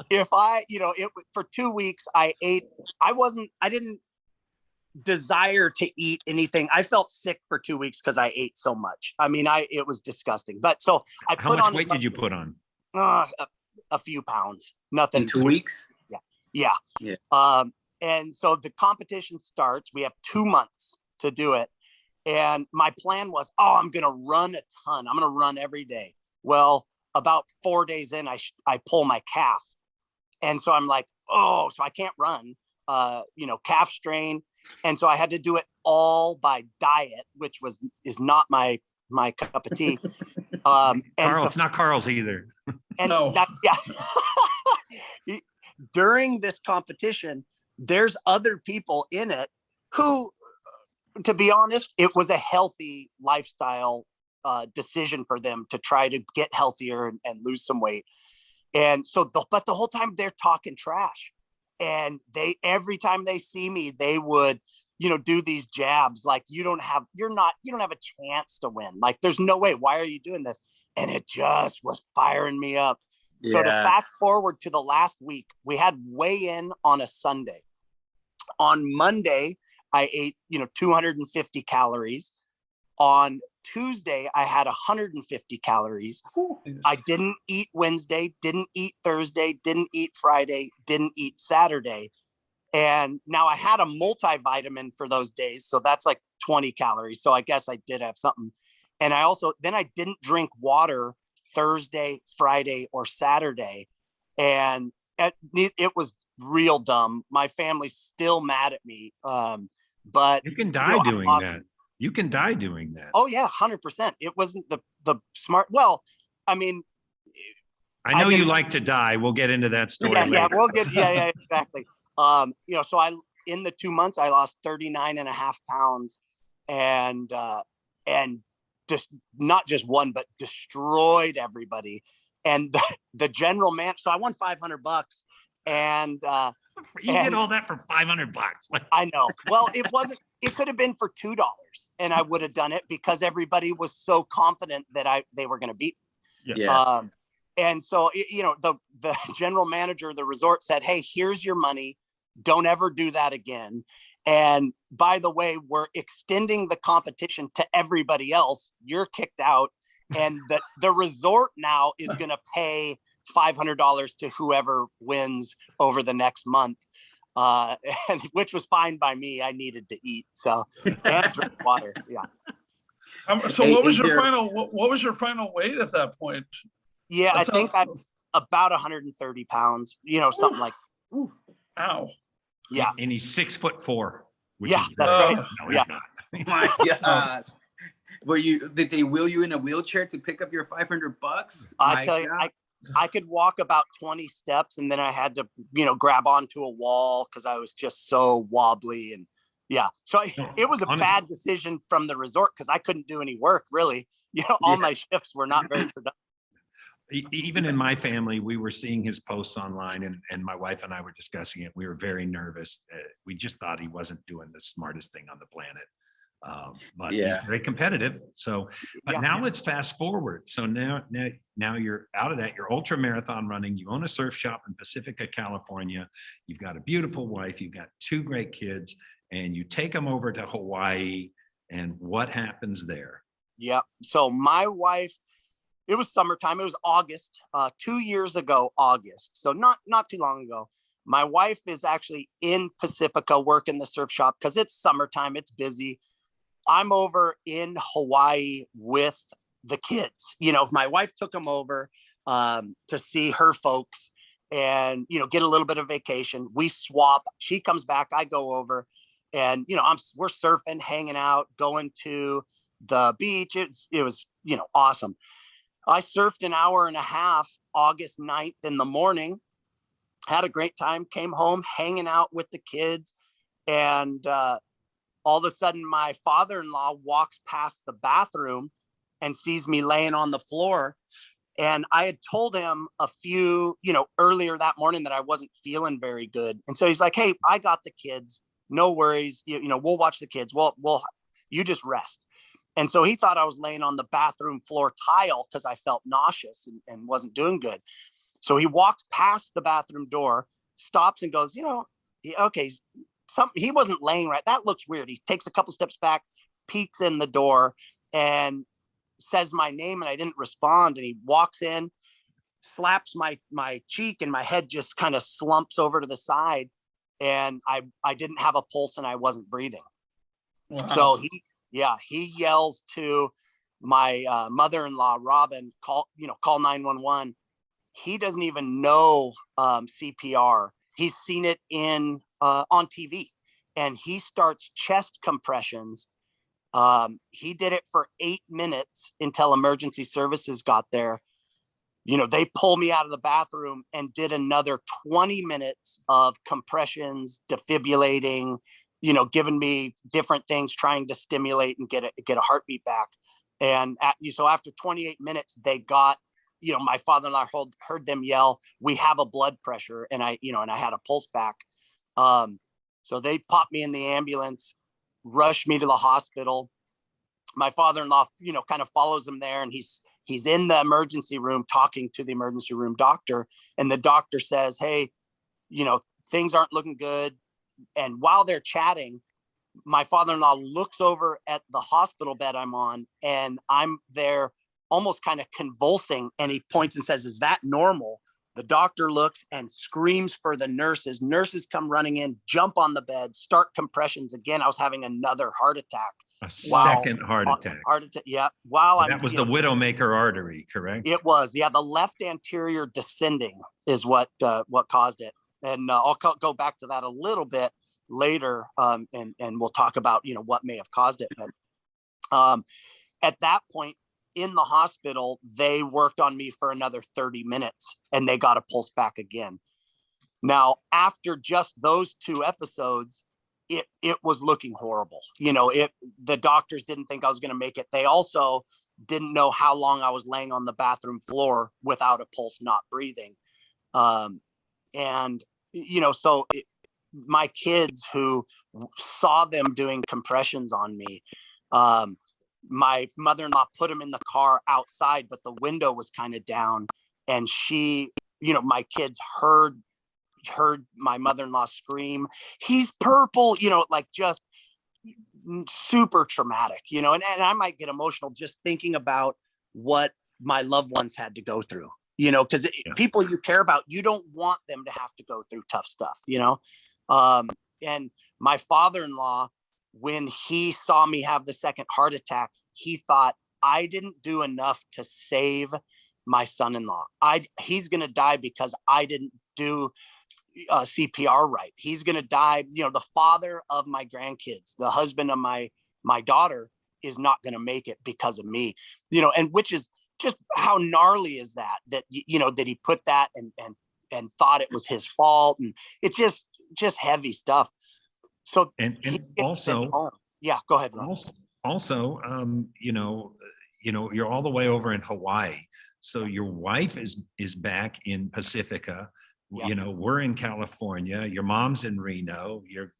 If I, for 2 weeks, I ate, I didn't desire to eat anything. I felt sick for 2 weeks because I ate so much. I mean, it was disgusting. But so I How put much on weight did you put on? a few pounds, nothing. In 2 weeks? Yeah. And so the competition starts. We have 2 months to do it. And my plan was, I'm going to run a ton. I'm going to run every day. Well, about 4 days in, I pull my calf. And so I'm like, so I can't run, calf strain. And so I had to do it all by diet, which is not my cup of tea. Carl, it's not Carl's either. And No. During this competition, there's other people in it who, to be honest, it was a healthy lifestyle decision for them to try to get healthier and lose some weight. And so, but the whole time they're talking trash, and every time they see me, they would, do these jabs like, you don't have a chance to win. Like, there's no way. Why are you doing this? And it just was firing me up. Yeah. So to fast forward to the last week, we had weigh-in on a Sunday. On Monday, I ate, 250 calories. On Tuesday, I had 150 calories. I didn't eat Wednesday, didn't eat Thursday, didn't eat Friday, didn't eat Saturday. And now I had a multivitamin for those days. So that's like 20 calories. So I guess I did have something. And I didn't drink water Thursday, Friday, or Saturday. And it was real dumb. My family's still mad at me. But you can die doing that. You can die doing that. Oh yeah, 100%. It wasn't the smart. Well, I mean, I know you like to die. We'll get into that story later. Yeah, we'll get. Yeah, exactly. So in the 2 months, I lost 39.5 pounds, and just not just one, but destroyed everybody. And the general man. So I won $500, and you did all that for $500. I know. Well, it wasn't. It could have been for $2, and I would have done it because everybody was so confident that they were going to beat me. Yeah. And so, the general manager of the resort said, "Hey, here's your money. Don't ever do that again. And by the way, we're extending the competition to everybody else. You're kicked out. And the resort now is going to pay $500 to whoever wins over the next month." And which was fine by me. I needed to eat, and drink water. Yeah. So what was your final weight at that point? Yeah, I think I'm about 130 pounds, something like. Ow. Yeah. And he's 6'4". Yeah, that's right. No, he's not. My God. Did they wheel you in a wheelchair to pick up your $500? I tell you, I could walk about 20 steps, and then I had to, grab onto a wall because I was just so wobbly. And yeah, so it was a bad decision from the resort because I couldn't do any work really. All my shifts were not very productive. Even in my family, we were seeing his posts online, and my wife and I were discussing it. We were very nervous. We just thought he wasn't doing the smartest thing on the planet. But he's very competitive. So, but now let's fast forward. So now you're out of that. You're ultra marathon running. You own a surf shop in Pacifica, California. You've got a beautiful wife. You've got 2 great kids, and you take them over to Hawaii. And what happens there? Yeah. So my wife, it was summertime. It was August, 2 years ago, August. So not too long ago. My wife is actually in Pacifica working the surf shop because it's summertime. It's busy. I'm over in Hawaii with the kids. My wife took them over to see her folks. and, get a little bit of vacation. We swap. She comes back, I go over, and, we're surfing, hanging out, going to the beach. It was, awesome. I surfed an hour and a half, August 9th in the morning, had a great time, came home, hanging out with the kids. And all of a sudden, my father-in-law walks past the bathroom and sees me laying on the floor. And I had told him a few, earlier that morning that I wasn't feeling very good. And so he's like, hey, I got the kids. No worries. We'll watch the kids. Well, you just rest. And so he thought I was laying on the bathroom floor tile because I felt nauseous and wasn't doing good. So he walks past the bathroom door, stops and goes, okay, he wasn't laying right. That looks weird. He takes a couple steps back, peeks in the door, and says my name, and I didn't respond. And he walks in, slaps my cheek, and my head just kind of slumps over to the side. And I didn't have a pulse and I wasn't breathing. Wow. So he yells to my mother-in-law, Robin, call 911. He doesn't even know CPR. He's seen it on TV, and he starts chest compressions. He did it for 8 minutes until emergency services got there. They pulled me out of the bathroom and did another 20 minutes of compressions, defibrillating, giving me different things, trying to stimulate and get a heartbeat back. And so after 28 minutes, they got, my father-in-law heard them yell, "We have a blood pressure," and I had a pulse back. So they popped me in the ambulance, rushed me to the hospital. My father-in-law, kind of follows him there, and he's in the emergency room talking to the emergency room doctor, and the doctor says, "Hey, things aren't looking good." And while they're chatting, my father-in-law looks over at the hospital bed I'm on, and I'm there almost kind of convulsing, and he points and says, "Is that normal?" The doctor looks and screams for the nurses. Nurses come running in, jump on the bed, start compressions again. I was having another heart attack. A second heart attack. Yeah. That was the widowmaker artery, correct? It was. Yeah. The left anterior descending is what caused it. And I'll go back to that a little bit later. And we'll talk about, what may have caused it. But at that point, in the hospital, they worked on me for another 30 minutes and they got a pulse back again. Now, after just those 2 episodes, it was looking horrible. The doctors didn't think I was going to make it. They also didn't know how long I was laying on the bathroom floor without a pulse, not breathing. So my kids who saw them doing compressions on me, my mother-in-law put him in the car outside, but the window was kind of down, and she, my kids heard my mother-in-law scream, "He's purple," like just super traumatic, and I might get emotional just thinking about what my loved ones had to go through, because people you care about, you don't want them to have to go through tough stuff, and my father-in-law, when he saw me have the second heart attack, he thought I didn't do enough to save my son-in-law. He's going to die because I didn't do CPR right. He's going to die. The father of my grandkids, the husband of my daughter, is not going to make it because of me, and which is just how gnarly is that that he put that and thought it was his fault. And it's just heavy stuff. So and also, yeah, go ahead, Ron. Also, you're all the way over in Hawaii. So your wife is back in Pacifica. Yep. We're in California. Your mom's in Reno. Your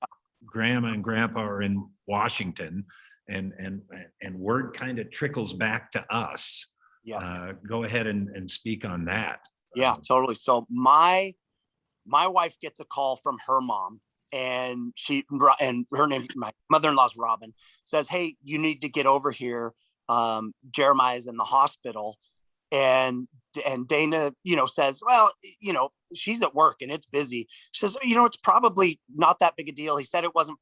grandma and grandpa are in Washington, and word kind of trickles back to us. Yeah. Go ahead and speak on that. Yeah, totally. So my wife gets a call from her mom, and her name, my mother-in-law's Robin, says, "Hey, you need to get over here. Jeremiah's in the hospital." And Dana, says, "Well, she's at work and it's busy." She says, "It's probably not that big a deal. He said it wasn't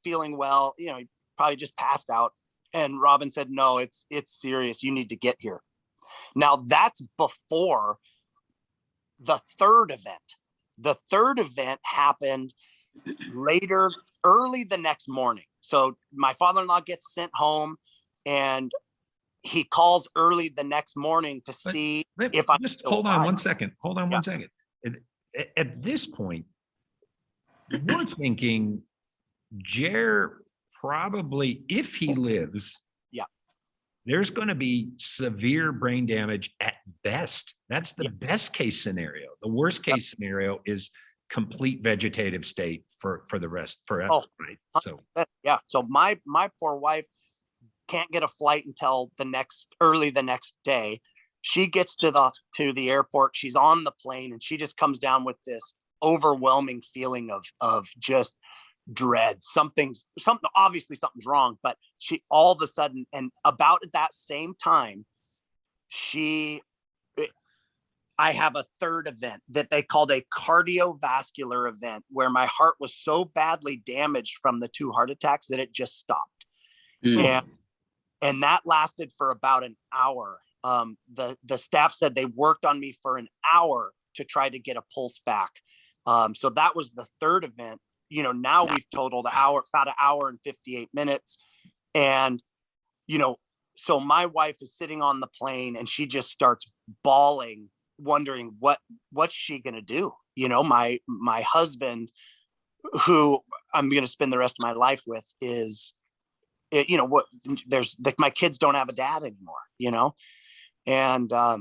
feeling well. He probably just passed out." And Robin said, "No, it's serious. You need to get here." Now that's before the third event happened early the next morning. So my father-in-law gets sent home, and he calls early the next morning to see if I just hold on one second. Hold on Yeah. 1 second. At this point, we're thinking Jer probably, if he lives, Yeah. there's going to be severe brain damage at best. That's the best case scenario. The worst case scenario is complete vegetative state for the rest forever. Oh, right. So yeah. So my poor wife can't get a flight until early the next day. She gets to the airport. She's on the plane, and she just comes down with this overwhelming feeling of just dread. Obviously something's wrong, but she all of a sudden, and about at that same time, I have a third event that they called a cardiovascular event, where my heart was so badly damaged from the 2 heart attacks that it just stopped. And that lasted for about an hour. The staff said they worked on me for an hour to try to get a pulse back. So that was the third event. Now we've totaled about an hour and 58 minutes. And, so my wife is sitting on the plane, and she just starts bawling, wondering what's she going to do? My husband, who I'm going to spend the rest of my life with, is, my kids don't have a dad anymore, and I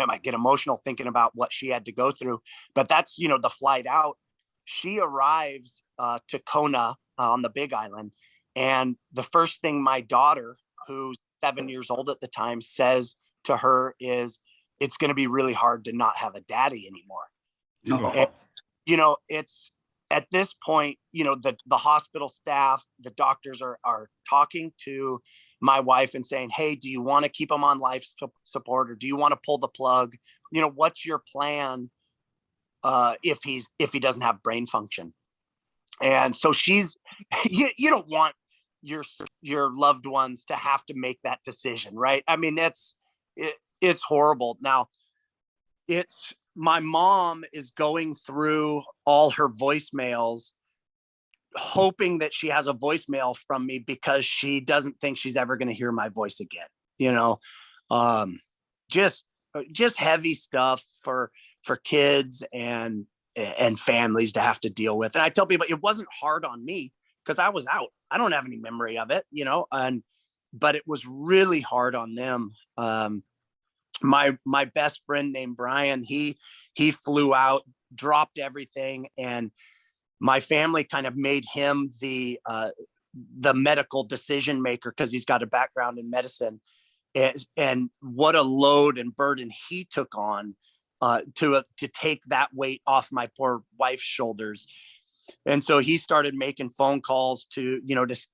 might get emotional thinking about what she had to go through, but that's, the flight out. She arrives to Kona on the Big Island. And the first thing my daughter, who's 7 years old at the time, says to her is, it's going to be really hard to not have a daddy anymore. And, it's at this point, the hospital staff, the doctors are talking to my wife and saying, hey, do you want to keep him on life support, or do you want to pull the plug? What's your plan if he doesn't have brain function? And so she's, you don't want your loved ones to have to make that decision, right? I mean, it's horrible. Now, my mom is going through all her voicemails, hoping that she has a voicemail from me, because she doesn't think she's ever going to hear my voice again. Just heavy stuff for kids and families to have to deal with. And I tell people, it wasn't hard on me because I was out. I don't have any memory of it, but it was really hard on them. My best friend named Brian, he flew out, dropped everything, and my family kind of made him the medical decision maker, because he's got a background in medicine. And what a load and burden he took on to take that weight off my poor wife's shoulders. And so he started making phone calls to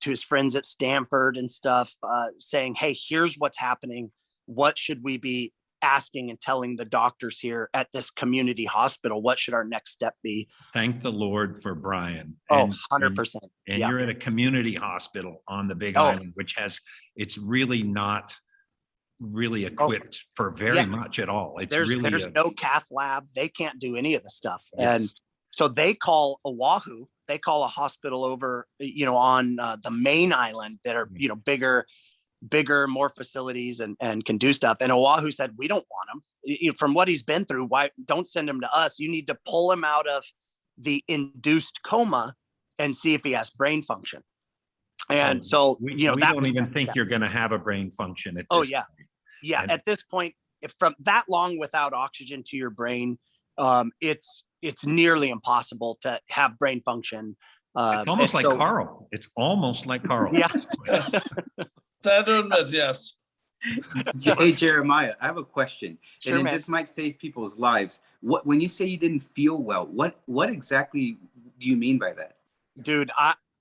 his friends at Stanford and stuff, saying, hey, here's what's happening. What should we be asking and telling the doctors here at this community hospital? What should our next step be? thank the Lord for Brian. 100%. And Yeah. you're at a community hospital on the Big Island, which it's really not really equipped for very much at all. It's there's no cath lab. They can't do any of the stuff. Yes. And so they call Oahu. They call a hospital over, on the main island that are, bigger, more facilities and can do stuff. And Oahu said, we don't want him. From what he's been through, why don't send him to us? You need to pull him out of the induced coma and see if he has brain function. And so, we don't even think you're going to have a brain function at this point. Yeah. And at this point, if from that long without oxygen to your brain, it's nearly impossible to have brain function. It's almost like Carl. It's almost like Carl. Yeah. Sad to admit, yes. Hey, Jeremiah, I have a question. Sure, and then man. this might save people's lives. When you say you didn't feel well, what exactly do you mean by that? Dude,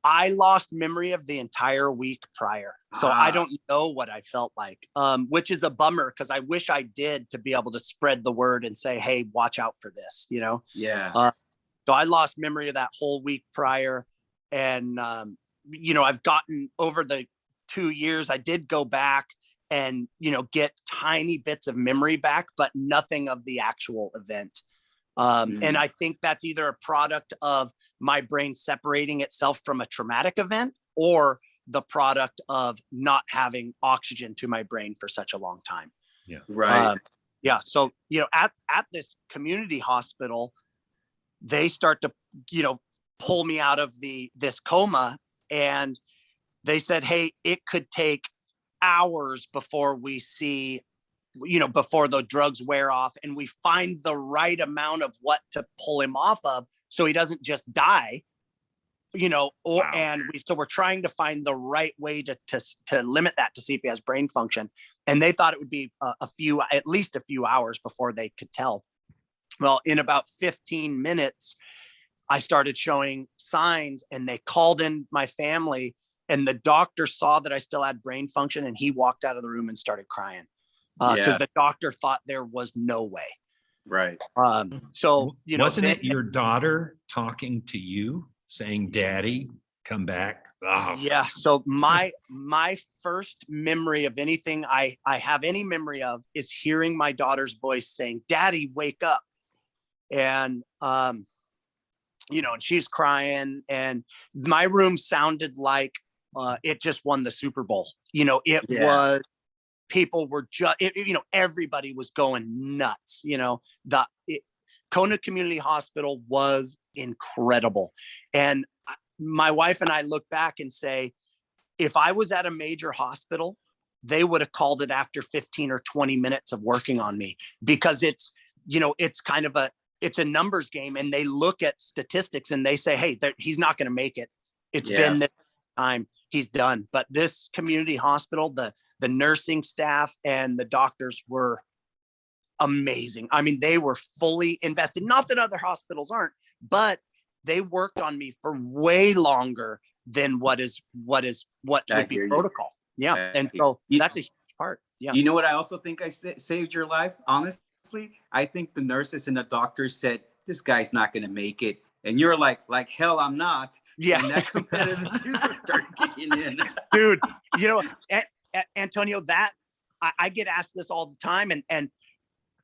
I lost memory of the entire week prior. So I don't know what I felt like, which is a bummer, because I wish I did, to be able to spread the word and say, hey, watch out for this, Yeah. So I lost memory of that whole week prior. And, I've gotten over the 2 years, I did go back and, get tiny bits of memory back, but nothing of the actual event. And I think that's either a product of my brain separating itself from a traumatic event, or the product of not having oxygen to my brain for such a long time. Yeah. Right. Yeah. So, at this community hospital, they start to, pull me out of this coma, and they said, hey, it could take hours before we see, before the drugs wear off and we find the right amount of what to pull him off of, so he doesn't just die, Wow. and we're trying to find the right way to limit that to see if he has brain function. And they thought it would be at least a few hours before they could tell. Well, in about 15 minutes, I started showing signs, and they called in my family, and the doctor saw that I still had brain function, and he walked out of the room and started crying because the doctor thought there was no way. Right. So, wasn't it your daughter talking to you saying, Daddy, come back? Oh. Yeah. So my first memory of anything I have any memory of is hearing my daughter's voice saying, Daddy, wake up. And, and she's crying, and my room sounded like it just won the Super Bowl. Was, people were just, everybody was going nuts. Kona Community Hospital was incredible. And my wife and I look back and say, if I was at a major hospital, they would have called it after 15 or 20 minutes of working on me, because it's kind of it's a numbers game, and they look at statistics and they say, hey, he's not going to make it. It's been this time, he's done. But this community hospital, the nursing staff and the doctors were amazing. I mean, they were fully invested. Not that other hospitals aren't, but they worked on me for way longer than what would be protocol. Yeah. And so that's a huge part. Yeah. You know what? I also think I saved your life. Honestly, I think the nurses and the doctors said, this guy's not going to make it. And you're like hell, I'm not. Yeah. And that competitive juice started kicking in. Dude, Antonio, that I get asked this all the time, and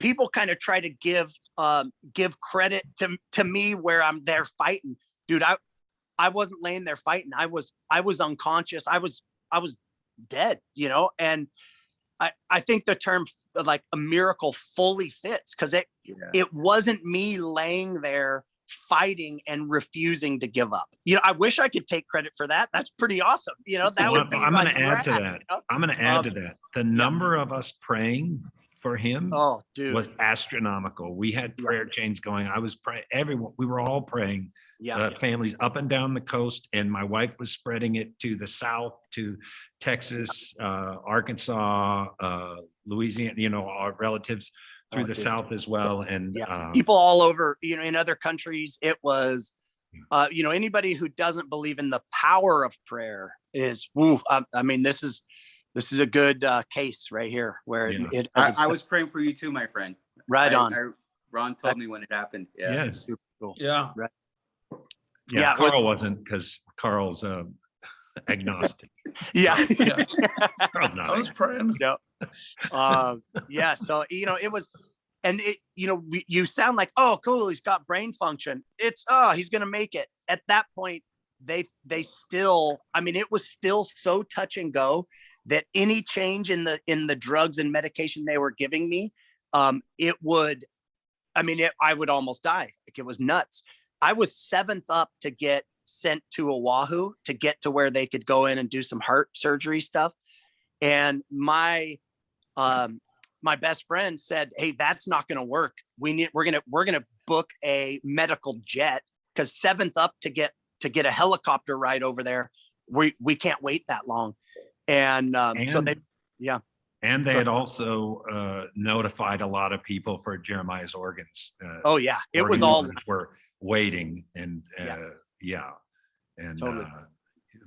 people kind of try to give credit to me where I'm there fighting. Dude, I wasn't laying there fighting. I was unconscious. I was dead, and I think the term like a miracle fully fits, because it wasn't me laying there fighting and refusing to give up. I wish I could take credit for that. That's pretty awesome. That would be. I'm going to add to that. I'm going to add to that. The number of us praying for him was astronomical. We had prayer chains going. I was praying. Everyone, we were all praying. Families up and down the coast, and my wife was spreading it to the south, to Texas, Arkansas, Louisiana. Our relatives through the south as well, and people all over. In other countries, it was. Anybody who doesn't believe in the power of prayer is. I mean, this is a good case right here, where I was praying for you too, my friend. Right on. Ron told me when it happened. Yeah. Yes. Super cool. Yeah. Right. Yeah. Carl wasn't, because Carl's agnostic. Yeah. Carl's not. I was praying. Yeah. So, it was, and you sound like, oh, cool, he's got brain function. It's, he's going to make it. At that point, they still, it was still so touch and go that any change in the drugs and medication they were giving me, I would almost die. Like, it was nuts. I was 7th up to get sent to Oahu to get to where they could go in and do some heart surgery stuff. And my best friend said, hey, that's not going to work. We're going to book a medical jet, because 7th up to get a helicopter ride over there. We can't wait that long. And so they And they had also notified a lot of people for Jeremiah's organs. It was all were waiting, and Totally.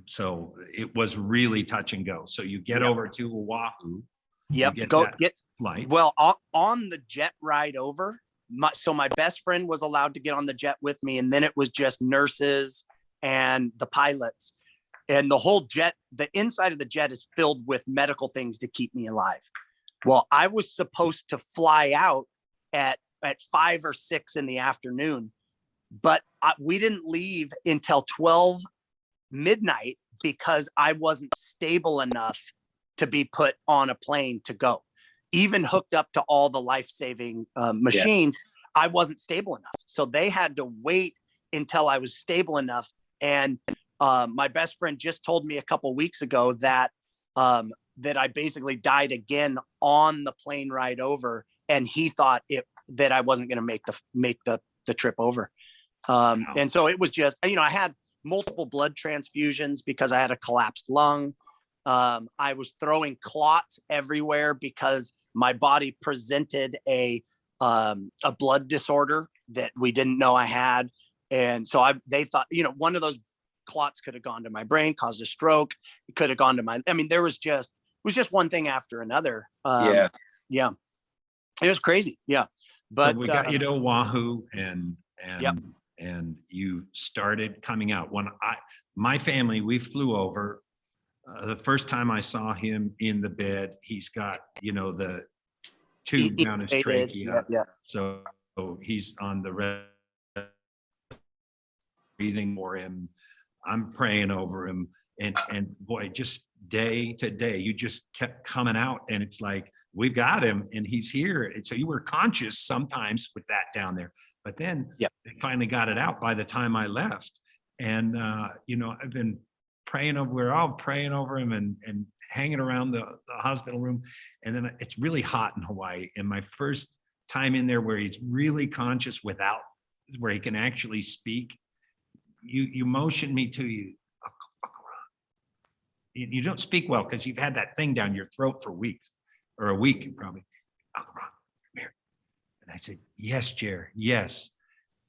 So it was really touch and go. So you get over to Oahu. Yep. Get flight. Well, on the jet ride over. My best friend was allowed to get on the jet with me, and then it was just nurses and the pilots. And the whole jet, the inside of the jet is filled with medical things to keep me alive. Well, I was supposed to fly out at 5 or 6 in the afternoon, but we didn't leave until 12 midnight because I wasn't stable enough to be put on a plane to go. Even hooked up to all the life-saving machines, I wasn't stable enough. So they had to wait until I was stable enough. And my best friend just told me a couple of weeks ago that that I basically died again on the plane ride over, and he thought that I wasn't going to make the trip over. And so it was just, you know, I had multiple blood transfusions because I had a collapsed lung. I was throwing clots everywhere because my body presented a blood disorder that we didn't know I had. And so they thought, you know, one of those clots could have gone to my brain, caused a stroke. It could have gone to I mean, it was just one thing after another. Yeah. It was crazy. Yeah. But so we got you to Oahu and yep. and you started coming out. When my family, we flew over. The first time I saw him in the bed, he's got, you know, the tube down his trachea. Yeah. So he's on the breathing for him. I'm praying over him. And boy, just day to day, you just kept coming out. And it's like, we've got him and he's here. And so you were conscious sometimes with that down there. But then they finally got it out by the time I left. And, you know, I've been we're all praying over him and hanging around the hospital room. And then it's really hot in Hawaii. And my first time in there where he's really conscious where he can actually speak, you motioned me to you. You don't speak well because you've had that thing down your throat for weeks or a week probably. Come here. And I said, yes, Jer, yes.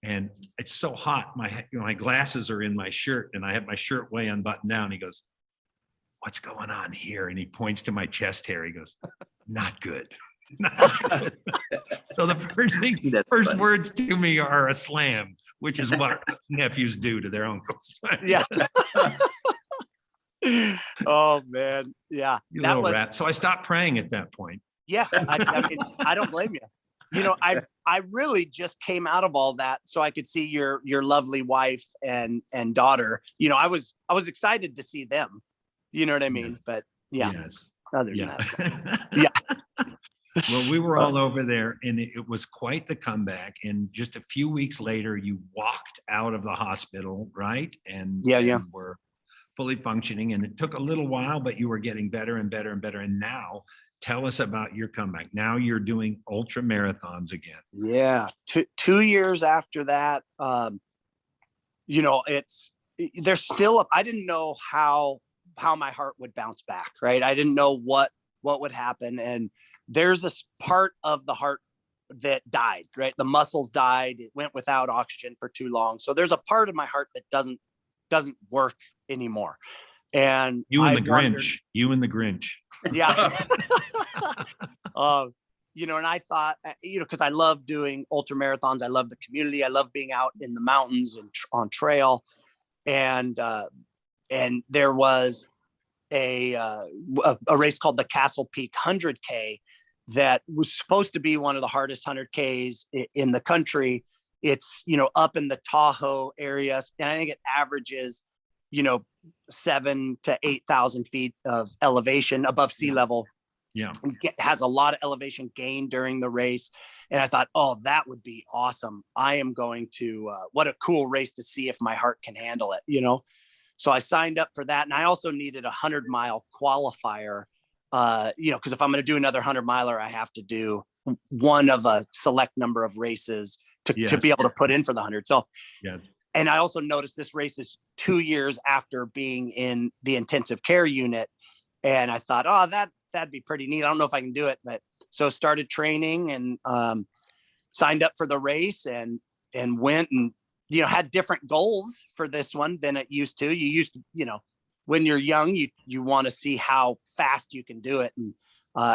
And it's so hot. My glasses are in my shirt and I have my shirt way unbuttoned down. He goes, what's going on here? And he points to my chest hair. He goes, not good. Not good. So the first words to me are a slam, which is what nephews do to their uncles. Yeah. Oh man. Yeah. You little rat. So I stopped praying at that point. Yeah. I mean, I don't blame you. You know, I really just came out of all that so I could see your lovely wife and daughter. You know, I was excited to see them. You know what I mean? Yes. But yeah. Yes. Other than that. Yeah. Well, we were all over there and it was quite the comeback. And just a few weeks later, you walked out of the hospital, right? And were fully functioning. And it took a little while, but you were getting better and better and better. And now tell us about your comeback. Now you're doing ultra marathons again. Yeah. 2 years after that, you know, there's still, I didn't know how my heart would bounce back, right? I didn't know what would happen. And there's this part of the heart that died, right? The muscles died. It went without oxygen for too long. So there's a part of my heart that doesn't work anymore. And you and the Grinch. Yeah. You know, and I thought, you know, because I love doing ultra marathons. I love the community. I love being out in the mountains and on trail. And there was a race called the Castle Peak 100K that was supposed to be one of the hardest 100Ks in the country. It's, you know, up in the Tahoe area. And I think it averages, you know, 7,000 to 8,000 feet of elevation above sea level. Yeah. Has a lot of elevation gain during the race. And I thought, oh, that would be awesome. I am going to, what a cool race to see if my heart can handle it, you know? So I signed up for that. And I also needed a 100-mile qualifier, you know, because if I'm going to do another 100-miler, I have to do one of a select number of races to be able to put in for the 100. So, and I also noticed this race is 2 years after being in the intensive care unit. And I thought, oh, that'd be pretty neat. I don't know if I can do it, but so started training and signed up for the race and went and, you know, had different goals for this one than it used to. You used to, you know, when you're young, you want to see how fast you can do it. And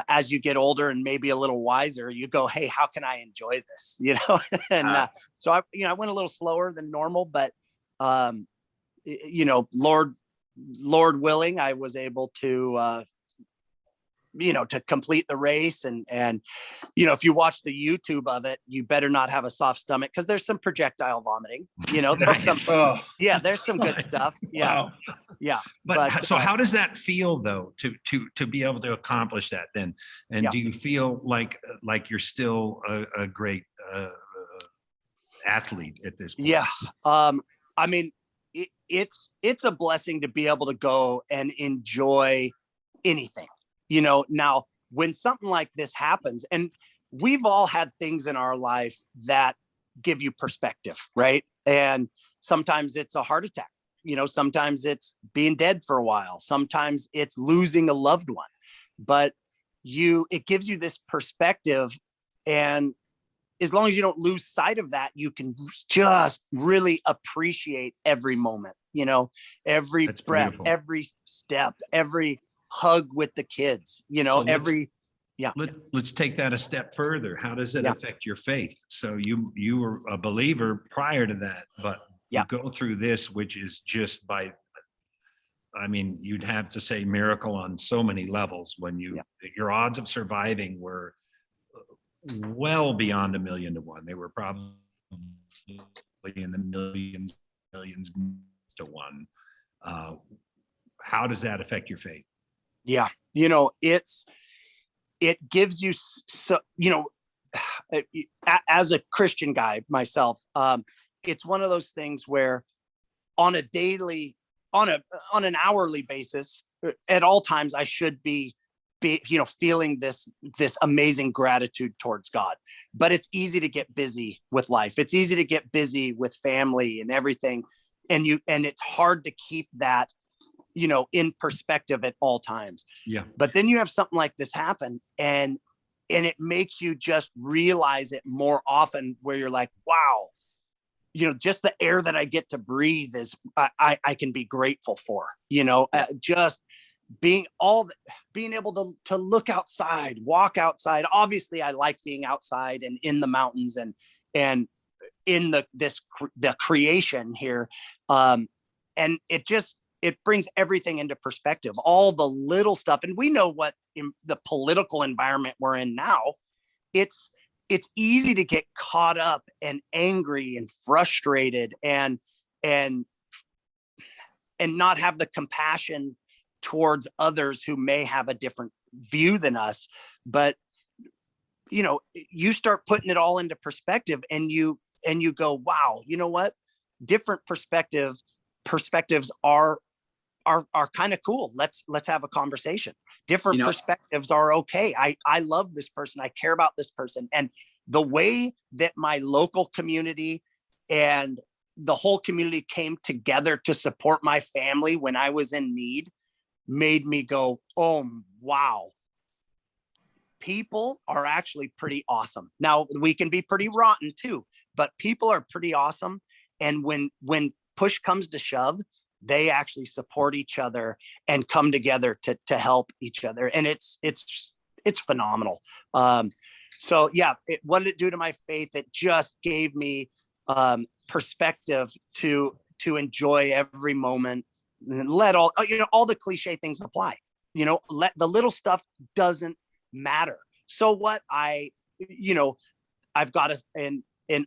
as you get older and maybe a little wiser, you go, hey, how can I enjoy this? You know? And so I went a little slower than normal, but you know, Lord Lord willing, I was able to, to complete the race. And, if you watch the YouTube of it, you better not have a soft stomach, because there's some projectile vomiting, there's Nice. some, Oh, there's some good stuff. Yeah. wow. Yeah. But so how does that feel though, to be able to accomplish that then? And Yeah. do you feel like you're still a great athlete at this point? Yeah. I mean, it's a blessing to be able to go and enjoy anything, now when something like this happens, and we've all had things in our life that give you perspective, right? And sometimes it's a heart attack, sometimes it's being dead for a while, sometimes it's losing a loved one, but it gives you this perspective. And as long as you don't lose sight of that, you can just really appreciate every moment, every That's breath, beautiful. every step, every hug with the kids, So yeah. Let's take that a step further. How does it Yeah. affect your faith? So you were a believer prior to that, but you Yeah. go through this, which is just you'd have to say miracle on so many levels when your odds of surviving were well beyond 1,000,000 to 1. They were probably in the millions to 1. How does that affect your faith? Yeah. It gives you as a Christian guy myself, it's one of those things where on a daily, on an hourly basis, at all times, I should be feeling this amazing gratitude towards God. But it's easy to get busy with life. It's easy to get busy with family and everything. And it's hard to keep that, in perspective at all times. Yeah. But then you have something like this happen, and it makes you just realize it more often, where you're like, wow, just the air that I get to breathe is, I can be grateful for, just being able to look outside, walk outside. Obviously I like being outside and in the mountains and in the creation here. And it brings everything into perspective, all the little stuff. And we know what in the political environment we're in now, it's easy to get caught up and angry and frustrated and not have the compassion towards others who may have a different view than us. But you start putting it all into perspective, and you go, wow, you know what? Different perspectives are kind of cool. Let's have a conversation. Different perspectives are okay. I love this person. I care about this person. And the way that my local community and the whole community came together to support my family when I was in need made me go, oh, wow. People are actually pretty awesome. Now, we can be pretty rotten too, but people are pretty awesome. And when push comes to shove, they actually support each other and come together to help each other. And it's phenomenal. So yeah, what did it do to my faith? It just gave me perspective to enjoy every moment, and let all the cliche things apply. Let the little stuff doesn't matter. So what? I've got an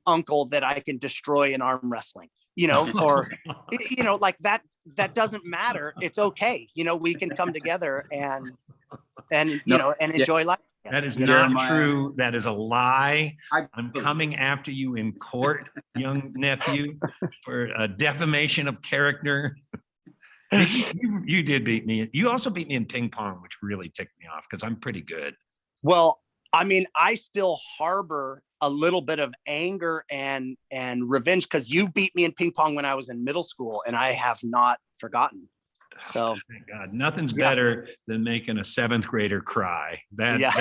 uncle that I can destroy in arm wrestling, or like that doesn't matter. It's okay. We can come together and enjoy life. That is Jeremiah. not true. That is a lie. I'm coming after you in court, young nephew, for a defamation of character. You did beat me. You also beat me in ping pong, which really ticked me off because I'm pretty good. Well, I mean, I still harbor a little bit of anger and revenge, because you beat me in ping pong when I was in middle school, and I have not forgotten. So thank God, nothing's better than making a 7th grader cry. That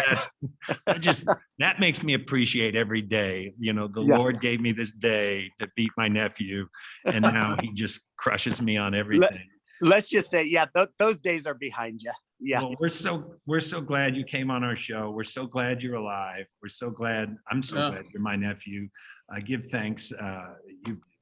makes me appreciate every day. The Lord gave me this day to beat my nephew, and now he just crushes me on everything. Let's just say, those days are behind you. Yeah. Well, we're so glad you came on our show. We're so glad you're alive. I'm so glad you're my nephew. I give thanks.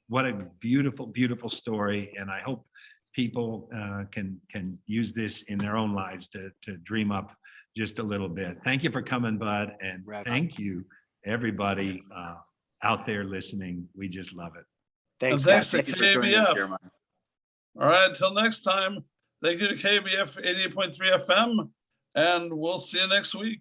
What a beautiful, beautiful story. And I hope people can use this in their own lives to dream up just a little bit. Thank you for coming, Bud, and Right on. thank you, everybody out there listening. We just love it. Thanks, And thanks guys. to Thank you for joining us, KBF. Jeremiah. All right, until next time, thank you to KBF 88.3 FM, and we'll see you next week.